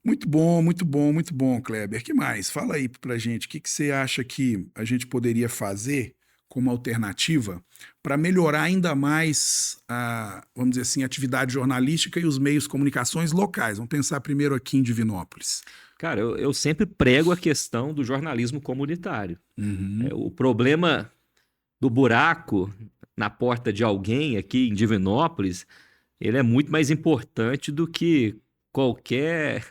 Muito bom, muito bom, muito bom, Kleber. Que mais? Fala aí pra gente, o que que você acha que a gente poderia fazer como alternativa para melhorar ainda mais a, vamos dizer assim, a atividade jornalística e os meios de comunicações locais? Vamos pensar primeiro aqui em Divinópolis. Cara, eu sempre prego a questão do jornalismo comunitário. Uhum, O problema do buraco na porta de alguém aqui em Divinópolis, ele é muito mais importante do que qualquer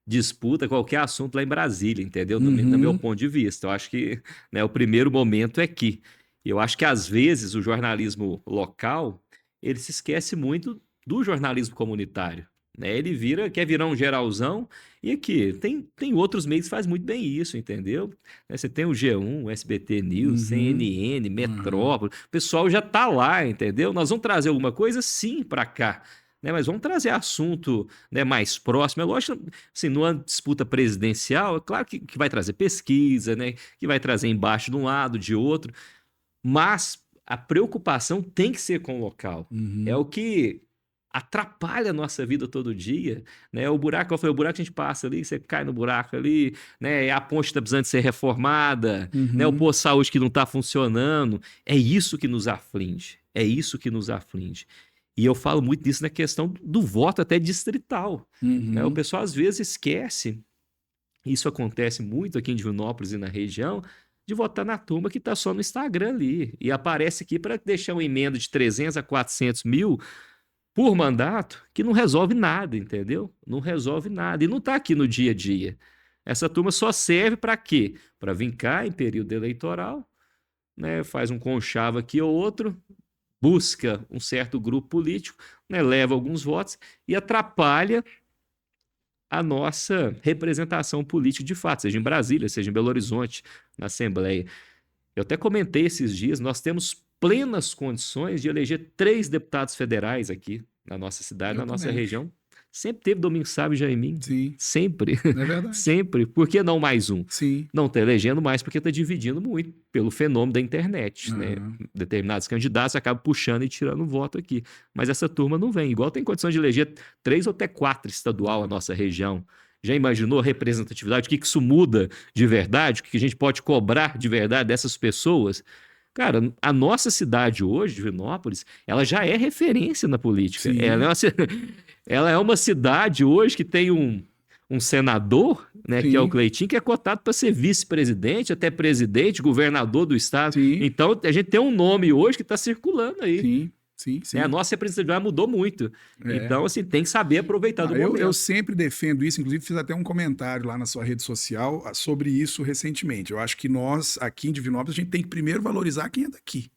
disputa, qualquer assunto lá em Brasília, entendeu? No meu uhum, ponto de vista. Eu acho que, né, o primeiro momento é aqui. Eu acho que às vezes o jornalismo local, ele se esquece muito do jornalismo comunitário. Né? Ele quer virar um geralzão, e aqui tem outros meios que fazem muito bem isso, entendeu? Né, você tem o G1, o SBT News, uhum, CNN, uhum, Metrópole, o pessoal já tá lá, entendeu? Nós vamos trazer alguma coisa sim para cá, né? Mas vamos trazer assunto, né, mais próximo. É lógico, assim, numa disputa presidencial, é claro que vai trazer pesquisa, né? Que vai trazer embaixo de um lado, de outro, mas a preocupação tem que ser com o local. É o uhum, que atrapalha a nossa vida todo dia, né? O buraco, eu falei, o buraco que a gente passa ali, você cai no buraco ali, né? A ponte está precisando ser reformada, né? O uhum, posto de saúde que não está funcionando. É isso que nos aflige. É isso que nos aflige. E eu falo muito disso na questão do voto até distrital, né? O uhum. pessoal às vezes esquece, isso acontece muito aqui em Divinópolis e na região, de votar na turma que está só no Instagram ali. E aparece aqui para deixar uma emenda de 300 a 400 mil por mandato, que não resolve nada, entendeu? Não resolve nada. E não está aqui no dia a dia. Essa turma só serve para quê? Para vir cá em período eleitoral, né? Faz um conchavo aqui ou outro, busca um certo grupo político, né? Leva alguns votos e atrapalha a nossa representação política de fato, seja em Brasília, seja em Belo Horizonte, na Assembleia. Eu até comentei esses dias, nós temos plenas condições de eleger 3 deputados federais aqui na nossa cidade, Eu na nossa também acho. região. Sempre teve Domingos Sávio e Jaiminho. Sim, Sempre. é verdade. Sempre. Por que não mais um? Sim. Não está elegendo mais porque está dividindo muito pelo fenômeno da internet, né? Aham. Determinados candidatos acabam puxando e tirando voto aqui. Mas essa turma não vem. Igual tem condição de eleger 3 ou até 4 estadual a nossa região. Já imaginou a representatividade? O que isso muda de verdade? O que a gente pode cobrar de verdade dessas pessoas? Cara, a nossa cidade hoje, Divinópolis, ela já é referência na política. Sim, Ela é uma cidade hoje que tem um senador, né, que é o sim, Cleitinho, que é cotado para ser vice-presidente, até presidente, governador do estado. sim, Então, a gente tem um nome hoje que está circulando aí. sim, sim, Né? A sim. nossa representatividade mudou muito. É. Então, assim, tem que saber aproveitar do Eu momento. sempre defendo isso, inclusive fiz até um comentário lá na sua rede social sobre isso recentemente. Eu acho que nós, aqui em Divinópolis, a gente tem que primeiro valorizar quem é daqui,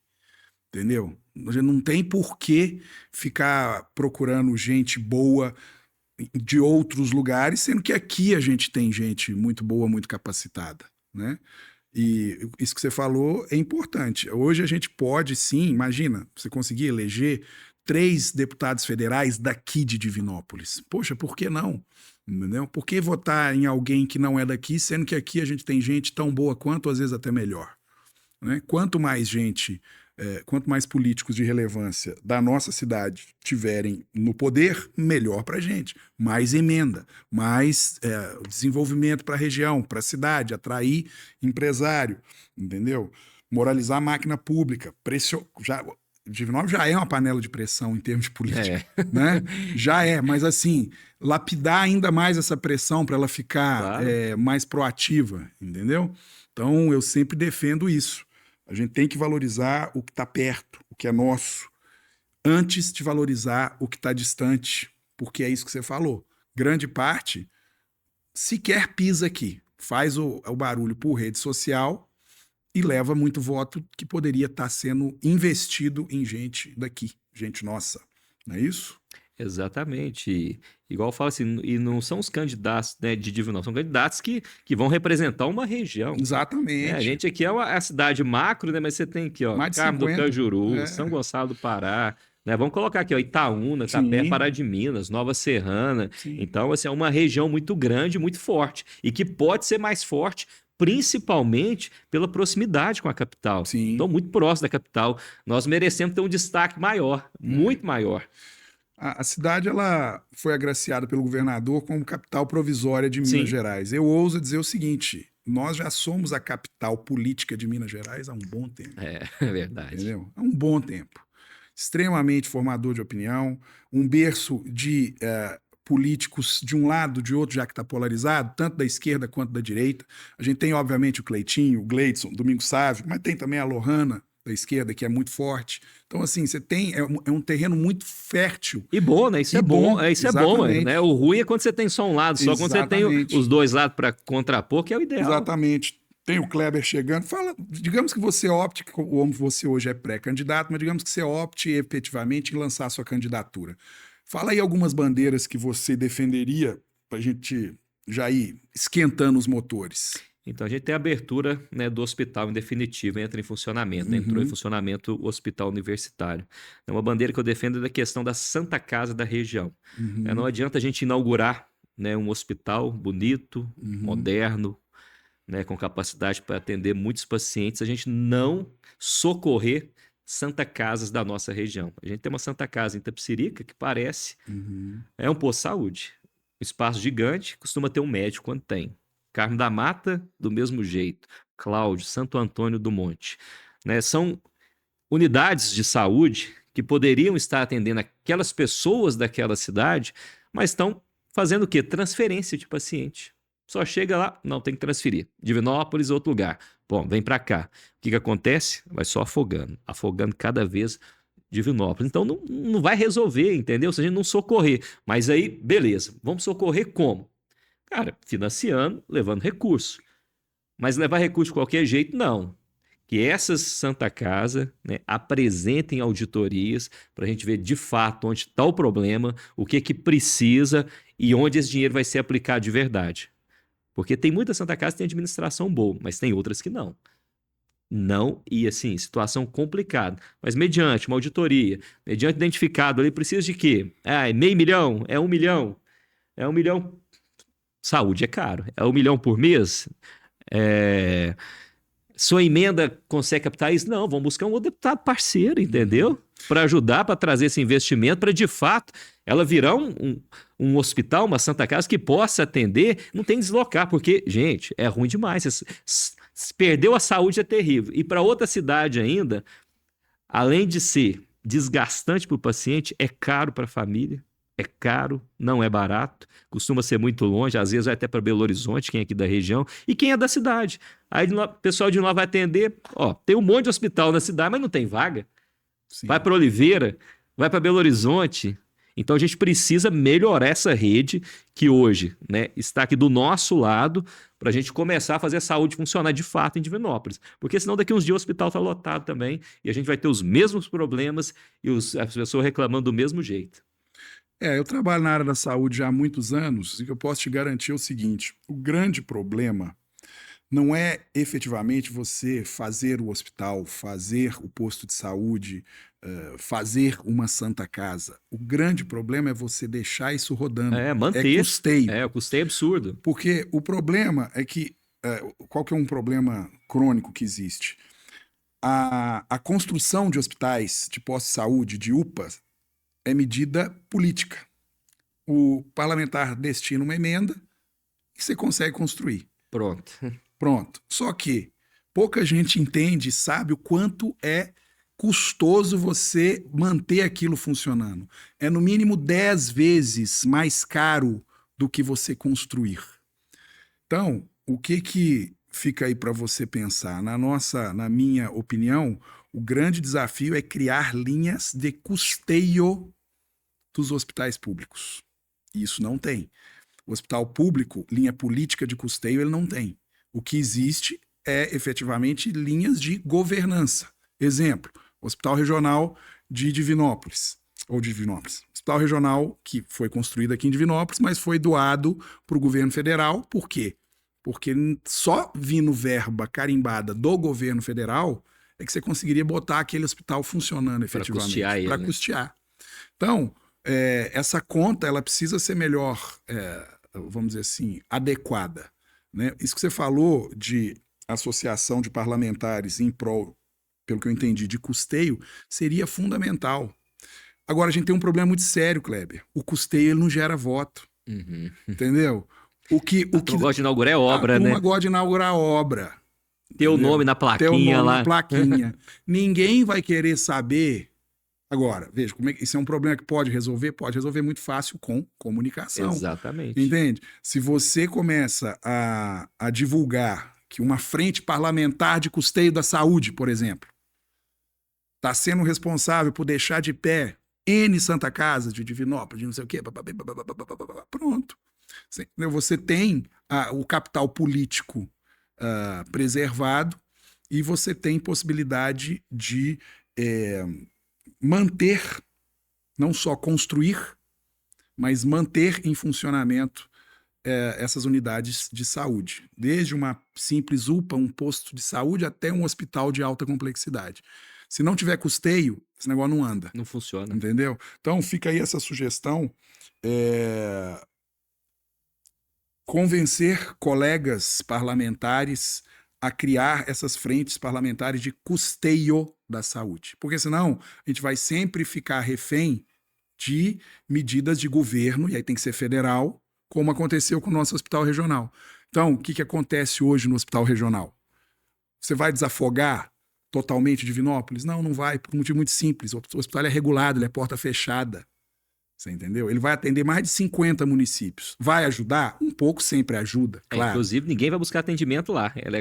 entendeu? A gente não tem por que ficar procurando gente boa de outros lugares, sendo que aqui a gente tem gente muito boa, muito capacitada, né? E isso que você falou é importante. Hoje a gente pode sim, imagina, você conseguir eleger 3 deputados federais daqui de Divinópolis. Poxa, por que não? Entendeu? Por que votar em alguém que não é daqui, sendo que aqui a gente tem gente tão boa quanto, às vezes até melhor? Né? Quanto mais gente, quanto mais políticos de relevância da nossa cidade tiverem no poder, melhor para a gente. Mais emenda, mais desenvolvimento para a região, para a cidade, atrair empresário, entendeu? Moralizar a máquina pública, Divinópolis já é uma panela de pressão em termos de política, É, né? Já é, mas assim, lapidar ainda mais essa pressão para ela ficar claro. mais proativa, entendeu? Então, eu sempre defendo isso. A gente tem que valorizar o que está perto, o que é nosso, antes de valorizar o que está distante, porque é isso que você falou. Grande parte sequer pisa aqui, faz o barulho por rede social e leva muito voto que poderia estar sendo investido em gente daqui, gente nossa. Não é isso? Exatamente. Igual eu falo assim, e não são os candidatos, né, de Divinópolis, são candidatos que vão representar uma região. Né? A Exatamente. gente aqui é a cidade macro, né? Mas você tem aqui, ó, Mais de Carmo do 50. Cajuru, São É, Gonçalo do Pará, né? Vamos colocar aqui, ó, Itaúna, tá perto, sim, Pará de Minas, Nova Serrana. sim, Então, assim, é uma região muito grande, muito forte e que pode ser mais forte, principalmente pela proximidade com a capital. Então, sim. muito próximo da capital, nós merecemos ter um destaque maior, É. muito maior. A cidade ela foi agraciada pelo governador como capital provisória de Minas Sim, Gerais. Eu ouso dizer o seguinte: nós já somos a capital política de Minas Gerais há um bom tempo, é verdade. entendeu? Há um bom tempo. Extremamente formador de opinião, um berço de políticos de um lado, de outro, já que está polarizado, tanto da esquerda quanto da direita. A gente tem, obviamente, o Cleitinho, o Gleidson, Domingos Sávio, mas tem também a Lohana, da esquerda, que é muito forte. Então, assim, você tem. É um terreno muito fértil E bom, né? Isso e é bom, bom, isso é bom, né? exatamente. O ruim é quando você tem só um lado, só quando você tem os Exatamente. dois lados para contrapor, que é o ideal. Exatamente. Tem o Kleber chegando. Fala, digamos que você opte, como você hoje é pré-candidato, mas digamos que você opte efetivamente em lançar a sua candidatura. Fala aí algumas bandeiras que você defenderia para a gente já ir esquentando os motores. Então a gente tem a abertura, né, do hospital em definitivo, entra em funcionamento, né? Entrou em Uhum, funcionamento o hospital universitário. É uma bandeira que eu defendo da questão da Santa Casa da região. Não uhum, adianta a gente inaugurar, né, um hospital bonito, uhum, moderno, né, com capacidade para atender muitos pacientes, a gente não socorrer Santa Casas da nossa região. A gente tem uma Santa Casa em Itapecerica que parece uhum. é um posto de saúde. Um espaço gigante, costuma ter um médico quando tem. Carmo da Mata, do mesmo jeito. Cláudio, Santo Antônio do Monte. Né? São unidades de saúde que poderiam estar atendendo aquelas pessoas daquela cidade, mas estão fazendo o quê? Transferência de paciente. Só chega lá, não, tem que transferir. Divinópolis, outro lugar. Bom, vem para cá. O que acontece? Vai só afogando, afogando cada vez Divinópolis. Então não vai resolver, entendeu? Se a gente não socorrer. Mas aí, beleza. Vamos socorrer como? Cara, financiando, levando recurso. Mas levar recurso de qualquer jeito, não. Que essas Santa Casa, né, apresentem auditorias para a gente ver de fato onde está o problema, o que que precisa e onde esse dinheiro vai ser aplicado de verdade. Porque tem muita Santa Casa que tem administração boa, mas tem outras que não. Não, e assim, situação complicada. Mas mediante uma auditoria, mediante identificado ali, precisa de quê? Ah, é meio milhão? É 1 milhão? É 1 milhão. Saúde é caro. É 1 milhão por mês? É... Sua emenda consegue captar isso? Não, vamos buscar um outro deputado parceiro, Uhum. entendeu? Para ajudar, para trazer esse investimento, para de fato ela virar um hospital, uma Santa Casa que possa atender, não tem que deslocar, porque, gente, é ruim demais. Se perdeu a saúde é terrível. E para outra cidade ainda, além de ser desgastante para o paciente, é caro para a família. É caro, não é barato, costuma ser muito longe, às vezes vai até para Belo Horizonte, quem é aqui da região, e quem é da cidade. Aí o pessoal de lá vai atender, ó, tem um monte de hospital na cidade, mas não tem vaga. Vai Sim. para Oliveira, vai para Belo Horizonte. Então a gente precisa melhorar essa rede que hoje, né, está aqui do nosso lado para a gente começar a fazer a saúde funcionar de fato em Divinópolis. Porque senão daqui uns dias o hospital está lotado também e a gente vai ter os mesmos problemas e as pessoas reclamando do mesmo jeito. Eu trabalho na área da saúde já há muitos anos e eu posso te garantir o seguinte: o grande problema não é efetivamente você fazer o hospital, fazer o posto de saúde, fazer uma santa casa. O grande problema é você deixar isso rodando. É, É manter. custeio. É, o custeio é absurdo. Porque o problema é que. Qual que é um problema crônico que existe? A construção de hospitais, de postos de saúde, de UPAs, é medida política. O parlamentar destina uma emenda e você consegue construir. Pronto. Pronto. Só que pouca gente entende e sabe o quanto é custoso você manter aquilo funcionando. É no mínimo 10 vezes mais caro do que você construir. Então, o que fica aí para você pensar? Na minha opinião, o grande desafio é criar linhas de custeio dos hospitais públicos. Isso não tem. O hospital público, linha política de custeio, ele não tem. O que existe é efetivamente linhas de governança. Exemplo, Hospital Regional de Divinópolis. ou de Divinópolis. Hospital regional que foi construído aqui em Divinópolis, mas foi doado para o governo federal. Por quê? Porque só vindo verba carimbada do governo federal é que você conseguiria botar aquele hospital funcionando efetivamente. Para custear. Então, essa conta ela precisa ser melhor, vamos dizer assim, adequada. Né? Isso que você falou de associação de parlamentares em prol, pelo que eu entendi, de custeio, seria fundamental. Agora, a gente tem um problema muito sério, Kleber. O custeio ele não gera voto. Uhum. Entendeu? O que gosta de inaugurar é obra, né? gosta de inaugurar obra. Ter o nome na plaquinha lá. Ter o nome na plaquinha. Ninguém vai querer saber. Agora, veja, como é que isso é um problema que pode resolver muito fácil com comunicação. Exatamente. Entende? Se você começa a divulgar que uma frente parlamentar de custeio da saúde, por exemplo, está sendo responsável por deixar de pé N Santa Casa de Divinópolis, de não sei o quê, pronto. Você tem o capital político preservado e você tem possibilidade de manter, não só construir, mas manter em funcionamento essas unidades de saúde. Desde uma simples UPA, um posto de saúde, até um hospital de alta complexidade. Se não tiver custeio, esse negócio não anda. Não funciona. Entendeu? Então fica aí essa sugestão. Convencer colegas parlamentares a criar essas frentes parlamentares de custeio da saúde. Porque senão a gente vai sempre ficar refém de medidas de governo, e aí tem que ser federal, como aconteceu com o nosso hospital regional. Então, o que acontece hoje no hospital regional? Você vai desafogar totalmente Divinópolis? Não, não vai, por um motivo muito simples. O hospital é regulado, ele é porta fechada. Você entendeu? Ele vai atender mais de 50 municípios. Vai ajudar? Um pouco sempre ajuda, claro. Inclusive, ninguém vai buscar atendimento lá. Ela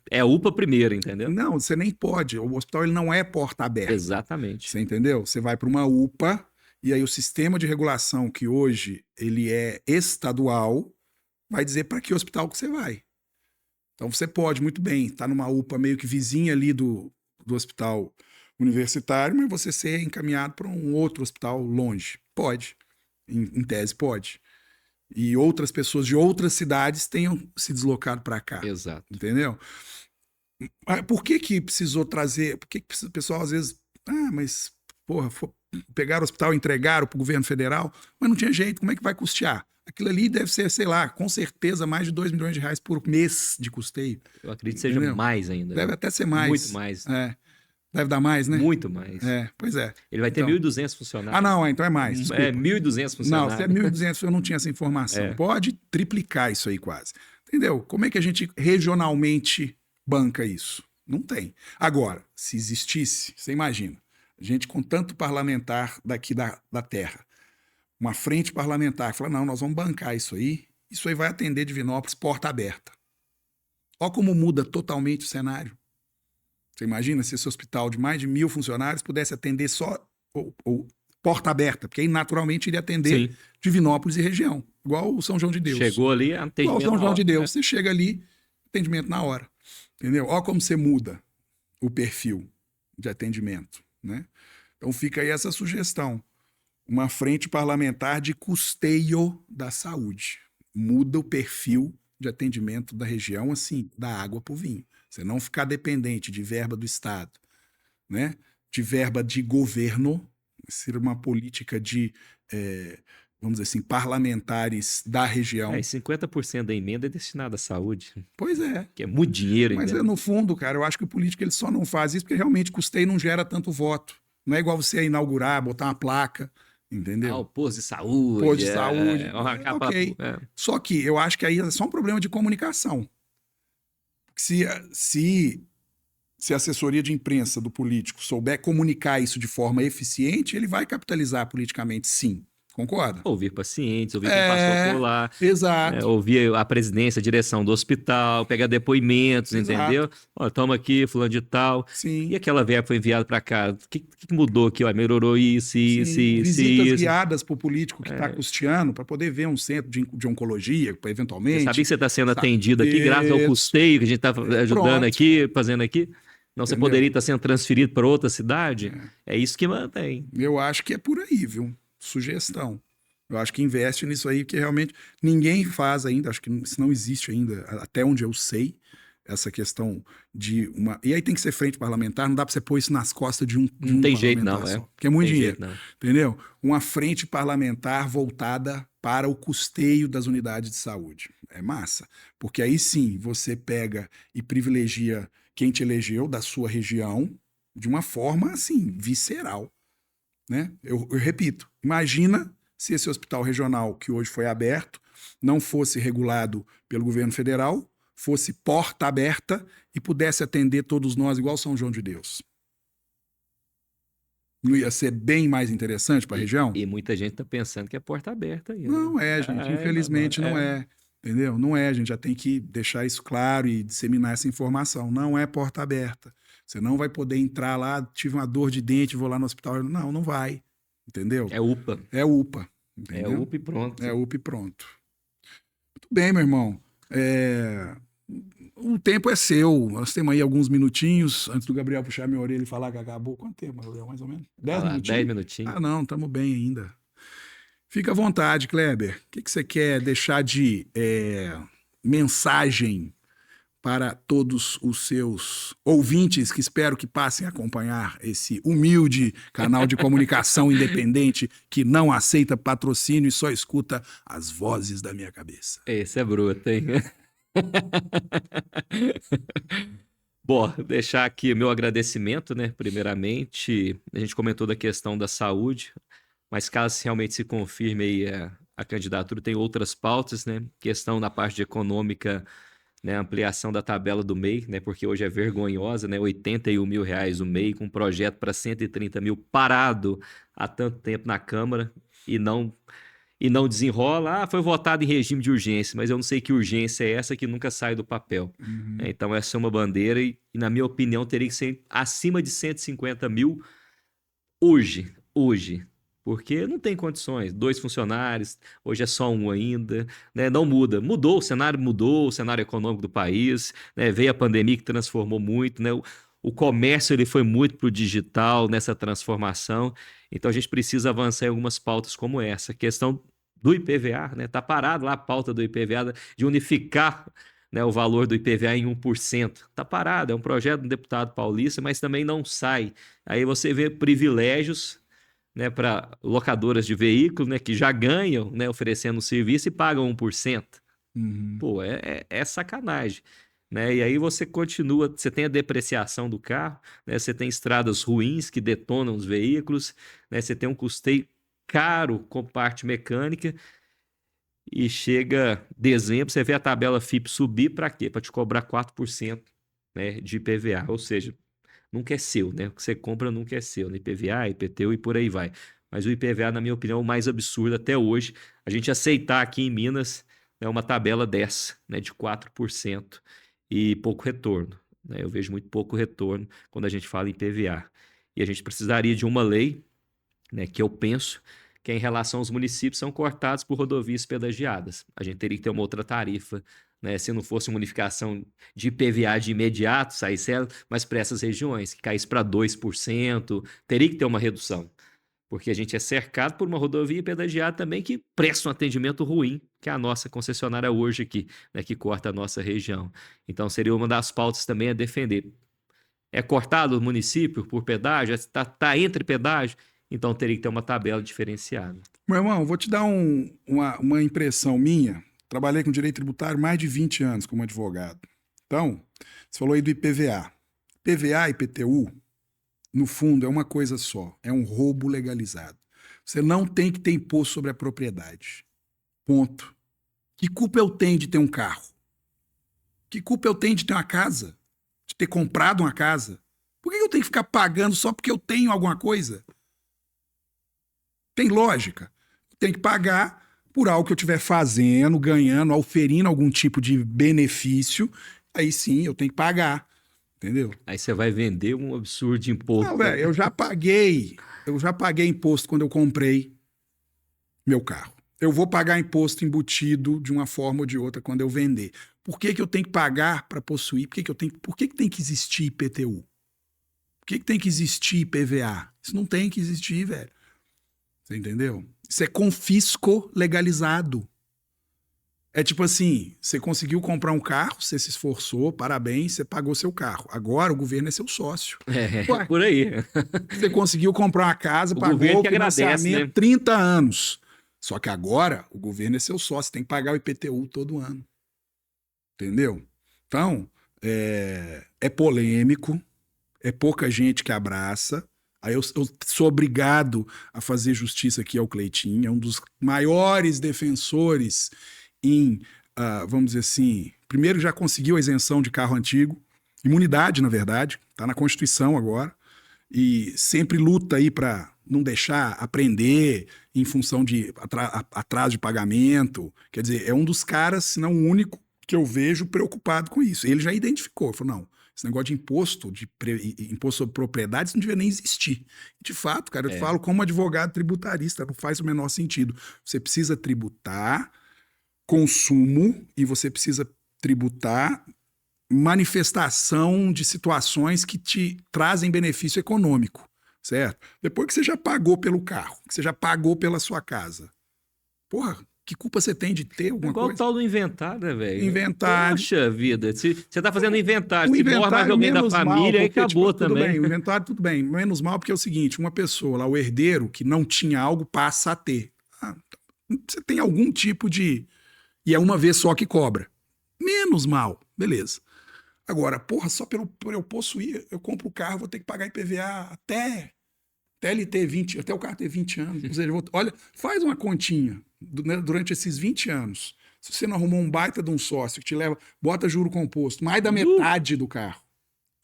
é a UPA primeiro, entendeu? Não, você nem pode. O hospital ele não é porta aberta. Exatamente. Você entendeu? Você vai para uma UPA e aí o sistema de regulação que hoje ele é estadual vai dizer para que hospital que você vai. Então você pode muito bem estar numa UPA meio que vizinha ali do hospital universitário, mas você ser encaminhado para um outro hospital longe. Pode. Em tese, pode. E outras pessoas de outras cidades tenham se deslocado para cá. Exato. Entendeu? Por que precisou trazer... Por que o pessoal às vezes... mas, porra, pegaram o hospital e entregaram para o governo federal, mas não tinha jeito. Como é que vai custear? Aquilo ali deve ser, sei lá, com certeza mais de 2 milhões de reais por mês de custeio. Eu acredito que seja mais ainda. Deve até ser mais. Muito mais. Deve dar mais, né? Muito mais. Pois é. Ele vai ter 1.200 funcionários. Não, então é mais. Desculpa. 1.200 funcionários. Não, se é 1.200, eu não tinha essa informação. Pode triplicar isso aí quase. Entendeu? Como é que a gente regionalmente banca isso? Não tem. Agora, se existisse, você imagina, a gente com tanto parlamentar daqui da terra, uma frente parlamentar que fala, não, nós vamos bancar isso aí vai atender Divinópolis porta aberta. Olha como muda totalmente o cenário. Você imagina se esse hospital de mais de 1.000 funcionários pudesse atender só ou porta aberta, porque aí naturalmente iria atender Divinópolis e região, igual o São João de Deus. Chegou ali, atendimento igual o São João de Deus, você chega ali, atendimento na hora. Entendeu? Olha como você muda o perfil de atendimento. Né? Então fica aí essa sugestão. Uma frente parlamentar de custeio da saúde. Muda o perfil de atendimento da região, assim, da água para o vinho. Você não ficar dependente de verba do Estado, né? De verba de governo, ser uma política de, vamos dizer assim, parlamentares da região. E 50% da emenda é destinada à saúde. Pois é. Que é muito dinheiro. Mas no fundo, cara, eu acho que o político ele só não faz isso porque realmente custeio não gera tanto voto. Não é igual você inaugurar, botar uma placa, entendeu? O posto de saúde. Posto de saúde. Ok. Só que eu acho que aí é só um problema de comunicação. Se a assessoria de imprensa do político souber comunicar isso de forma eficiente, ele vai capitalizar politicamente, sim. Concorda? Ouvir pacientes, ouvir quem passou por lá. Exato. Ouvir a presidência, a direção do hospital, pegar depoimentos, entendeu? Toma aqui, fulano de tal. Sim. E aquela verba foi enviada para cá. O que mudou aqui? Melhorou isso. Visitas guiadas para o político que está custeando, para poder ver um centro de oncologia, eventualmente. Você sabia que você está sendo atendido aqui graças ao custeio que a gente está ajudando aqui, fazendo aqui? Não, você entendeu? poderia estar sendo transferido para outra cidade? É isso que mantém. Eu acho que é por aí, viu? Sugestão. Eu acho que investe nisso aí, porque realmente ninguém faz ainda, acho que isso não existe ainda, até onde eu sei, essa questão de uma. E aí tem que ser frente parlamentar, não dá para você pôr isso nas costas de Não um tem jeito, parlamentar não, só, é. porque é muito Tem dinheiro, jeito, não. entendeu? Uma frente parlamentar voltada para o custeio das unidades de saúde. É massa, porque aí sim você pega e privilegia quem te elegeu da sua região de uma forma assim, visceral, né? Eu repito, imagina se esse hospital regional que hoje foi aberto não fosse regulado pelo governo federal, fosse porta aberta e pudesse atender todos nós igual São João de Deus. Não ia ser bem mais interessante para a região? E muita gente está pensando que é porta aberta ainda, né? Não é, gente. Não, Infelizmente não é. é. Entendeu? Não é. A gente já tem que deixar isso claro e disseminar essa informação. Não é porta aberta. Você não vai poder entrar lá, tive uma dor de dente, vou lá no hospital. Não, não vai. Entendeu? É UPA. É UPA. É Entendeu? UPA e pronto. É UPA e pronto. Muito bem, meu irmão. O tempo é seu. Nós temos aí alguns minutinhos antes do Gabriel puxar minha orelha e falar que acabou. Quanto tempo, Gabriel? Mais ou menos? 10 Vai lá, 10 minutinhos? minutinhos. Ah, não, estamos bem ainda. Fica à vontade, Kleber. O que você quer deixar de mensagem para todos os seus ouvintes que espero que passem a acompanhar esse humilde canal de comunicação independente que não aceita patrocínio e só escuta as vozes da minha cabeça? Esse é bruto, hein? Bom, deixar aqui meu agradecimento, né? Primeiramente, a gente comentou da questão da saúde, mas caso realmente se confirme aí a candidatura, tem outras pautas, né? Questão na parte de econômica, né? Ampliação da tabela do MEI, né? Porque hoje é vergonhosa, né? R$ 81.000 o MEI, com um projeto para 130 mil parado há tanto tempo na Câmara e não desenrola. Ah, foi votado em regime de urgência, mas eu não sei que urgência é essa que nunca sai do papel. Então, essa é uma bandeira na minha opinião, teria que ser acima de 150 mil hoje. Porque não tem condições. 2 funcionários, hoje é só um ainda, né? Não muda. Mudou, o cenário econômico do país, né? Veio a pandemia que transformou muito, né? O comércio ele foi muito para o digital nessa transformação. Então a gente precisa avançar em algumas pautas como essa. A questão do IPVA, né? Tá parado lá a pauta do IPVA, de unificar, né, o valor do IPVA em 1%. Tá parado, é um projeto do deputado paulista, mas também não sai. Aí você vê privilégios, né, para locadoras de veículos, né, que já ganham, né, oferecendo serviço e pagam 1%. Pô, é sacanagem. Né? E aí você continua, você tem a depreciação do carro, né? Você tem estradas ruins que detonam os veículos, né? Você tem um custeio caro com parte mecânica e chega dezembro, você vê a tabela FIP subir para quê? Para te cobrar 4%, né, de IPVA, ou seja, nunca é seu, né? O que você compra nunca é seu, né? IPVA, IPTU e por aí vai. Mas o IPVA, na minha opinião, é o mais absurdo até hoje. A gente aceitar aqui em Minas, né, uma tabela dessa, né, de 4% e pouco retorno. Né? Eu vejo muito pouco retorno quando a gente fala em IPVA. E a gente precisaria de uma lei, né, que eu penso que é em relação aos municípios são cortados por rodovias pedagiadas. A gente teria que ter uma outra tarifa, né? Se não fosse uma unificação de IPVA de imediato, saísse ela, mas para essas regiões, que caísse para 2%, teria que ter uma redução. Porque a gente é cercado por uma rodovia pedagiada também que presta um atendimento ruim, que é a nossa concessionária hoje aqui, né, que corta a nossa região. Então seria uma das pautas também a defender. É cortado o município por pedágio? Está entre pedágio? Então teria que ter uma tabela diferenciada. Meu irmão, vou te dar uma impressão minha. Trabalhei com direito tributário mais de 20 anos como advogado. Então, você falou aí do IPVA. IPVA e IPTU, no fundo, é uma coisa só. É um roubo legalizado. Você não tem que ter imposto sobre a propriedade. Ponto. Que culpa eu tenho de ter um carro? Que culpa eu tenho de ter uma casa? De ter comprado uma casa? Por que eu tenho que ficar pagando só porque eu tenho alguma coisa? Tem lógica. Tem que pagar por algo que eu estiver fazendo, ganhando, oferindo algum tipo de benefício. Aí sim, eu tenho que pagar. Entendeu? Aí você vai vender um absurdo de imposto. Não, velho, eu já paguei imposto quando eu comprei meu carro. Eu vou pagar imposto embutido de uma forma ou de outra quando eu vender. Por que eu tenho que pagar para possuir? Por que tem que existir IPTU? Por que tem que existir IPVA? Isso não tem que existir, velho. Você entendeu? Isso é confisco legalizado. É tipo assim, você conseguiu comprar um carro, você se esforçou, parabéns, você pagou seu carro. Agora o governo é seu sócio. Ué, Por aí. você conseguiu comprar uma casa, O pagou governo o que agradece, financiamento né? 30 anos. Só que agora o governo é seu sócio, tem que pagar o IPTU todo ano. Entendeu? Então, é polêmico, é pouca gente que abraça. Aí eu sou obrigado a fazer justiça aqui ao Cleitinho, é um dos maiores defensores em, vamos dizer assim, primeiro já conseguiu a isenção de carro antigo, imunidade, na verdade, está na Constituição agora, e sempre luta aí para não deixar aprender em função de atraso de pagamento. Quer dizer, é um dos caras, se não o único, que eu vejo preocupado com isso. Ele já identificou, falou, não, esse negócio de imposto, imposto sobre propriedade, isso não devia nem existir. De fato, cara, eu falo como advogado tributarista, não faz o menor sentido. Você precisa tributar consumo e você precisa tributar manifestação de situações que te trazem benefício econômico, certo? Depois que você já pagou pelo carro, que você já pagou pela sua casa, porra, que culpa você tem de ter alguma Igual coisa? o tal do inventário, né, velho? Inventário. Poxa vida, se você tá fazendo inventário, O se morre mais inventário alguém da menos mal, família, aí porque, acabou tipo, tudo também. bem, o inventário tudo bem, menos mal porque é o seguinte, uma pessoa lá, o herdeiro, que não tinha algo, passa a ter. Você tem algum tipo de... E é uma vez só que cobra. Menos mal, beleza. Agora, porra, só por eu possuir, eu compro o carro, vou ter que pagar IPVA até ele ter 20, até o carro ter 20 anos. Ou seja, olha, faz uma continha durante esses 20 anos. Se você não arrumou um baita de um sócio que te leva, bota juro composto, mais da metade do carro.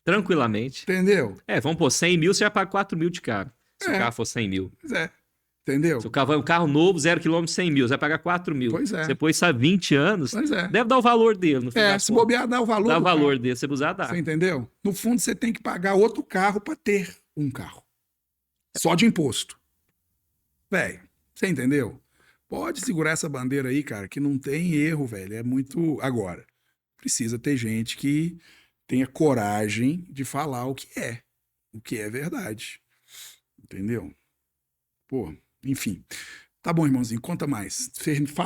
Tranquilamente. Entendeu? Vamos pôr 100 mil, você vai pagar 4 mil de carro. Se o carro for 100 mil. Pois é. Entendeu? Se o carro é um carro novo, 0 km, 100 mil, você vai pagar 4 mil. Pois é. Você pôs isso há 20 anos, Pois é. deve dar o valor dele. No fim das Se contas. bobear, dá o valor Dá o do valor carro. dele, se precisar, dá. Você entendeu? No fundo, você tem que pagar outro carro para ter um carro. Só de imposto. Velho, você entendeu? Pode segurar essa bandeira aí, cara, que não tem erro, velho. É muito. Agora, precisa ter gente que tenha coragem de falar o que é verdade. Entendeu? Pô, enfim. Tá bom, irmãozinho, conta mais.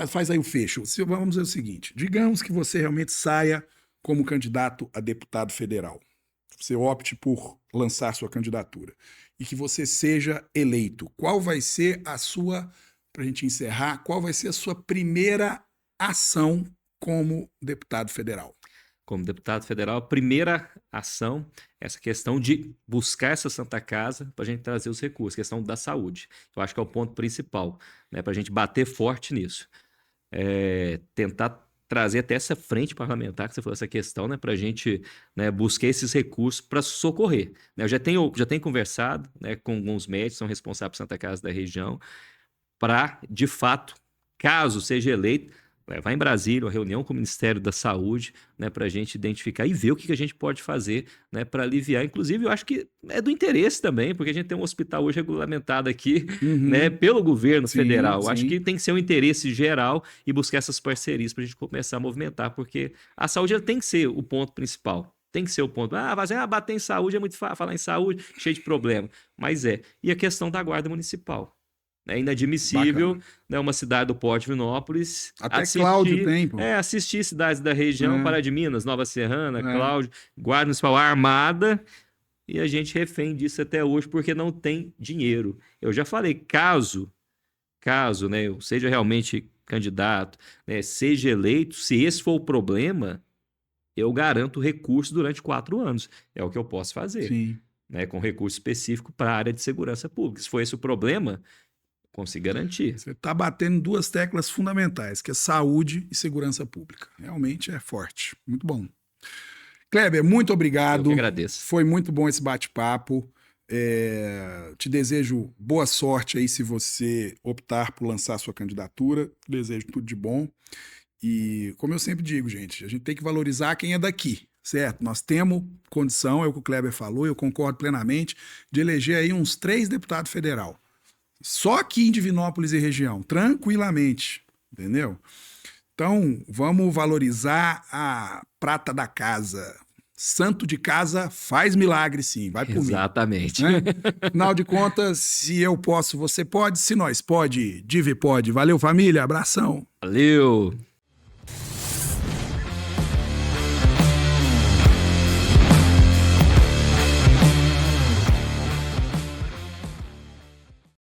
Faz aí o fecho. Vamos dizer o seguinte: digamos que você realmente saia como candidato a deputado federal. Você opte por lançar sua candidatura e que você seja eleito. Qual vai ser a sua, para a gente encerrar, qual vai ser a sua primeira ação como deputado federal? Como deputado federal, a primeira ação é essa questão de buscar essa Santa Casa para a gente trazer os recursos, questão da saúde. Eu acho que é o ponto principal, né, para a gente bater forte nisso. Tentar trazer até essa frente parlamentar, que você falou, essa questão, né, para a gente, né, buscar esses recursos para socorrer. Né, eu já tenho conversado, né, com alguns médicos que são responsáveis por Santa Casa da região, para, de fato, caso seja eleito, levar em Brasília uma reunião com o Ministério da Saúde, né, para a gente identificar e ver o que a gente pode fazer, né, para aliviar. Inclusive, eu acho que é do interesse também, porque a gente tem um hospital hoje regulamentado aqui, né, pelo governo federal. Eu acho que tem que ser um interesse geral e buscar essas parcerias para a gente começar a movimentar, porque a saúde ela tem que ser o ponto principal. Tem que ser o ponto. Bater em saúde é muito fácil, falar em saúde, cheio de problema. Mas E a questão da guarda municipal. É inadmissível, né, uma cidade do porte de Vinópolis até Cláudio tem, pô. Assistir cidades da região, Pará de Minas, Nova Serrana, Cláudio, Guarda Municipal armada, e a gente refém disso até hoje porque não tem dinheiro. Eu já falei, caso, né, eu seja realmente candidato, né, seja eleito, se esse for o problema, eu garanto recurso durante 4 anos. É o que eu posso fazer. Sim. Né, com recurso específico para a área de segurança pública. Se for esse o problema, consigo garantir. Você está batendo duas teclas fundamentais, que é saúde e segurança pública. Realmente é forte. Muito bom. Kleber, muito obrigado. Eu que agradeço. Foi muito bom esse bate-papo. Te desejo boa sorte aí se você optar por lançar sua candidatura. Desejo tudo de bom. E como eu sempre digo, gente, a gente tem que valorizar quem é daqui, certo? Nós temos condição, é o que o Kleber falou, eu concordo plenamente, de eleger aí uns 3 deputados federal. Só aqui em Divinópolis e região, tranquilamente, entendeu? Então, vamos valorizar a prata da casa, Santo de casa faz milagre, sim. Vai por mim. Exatamente. Né? Afinal de contas, se eu posso, você pode. Se nós pode, Divi pode. Valeu, família. Abração. Valeu!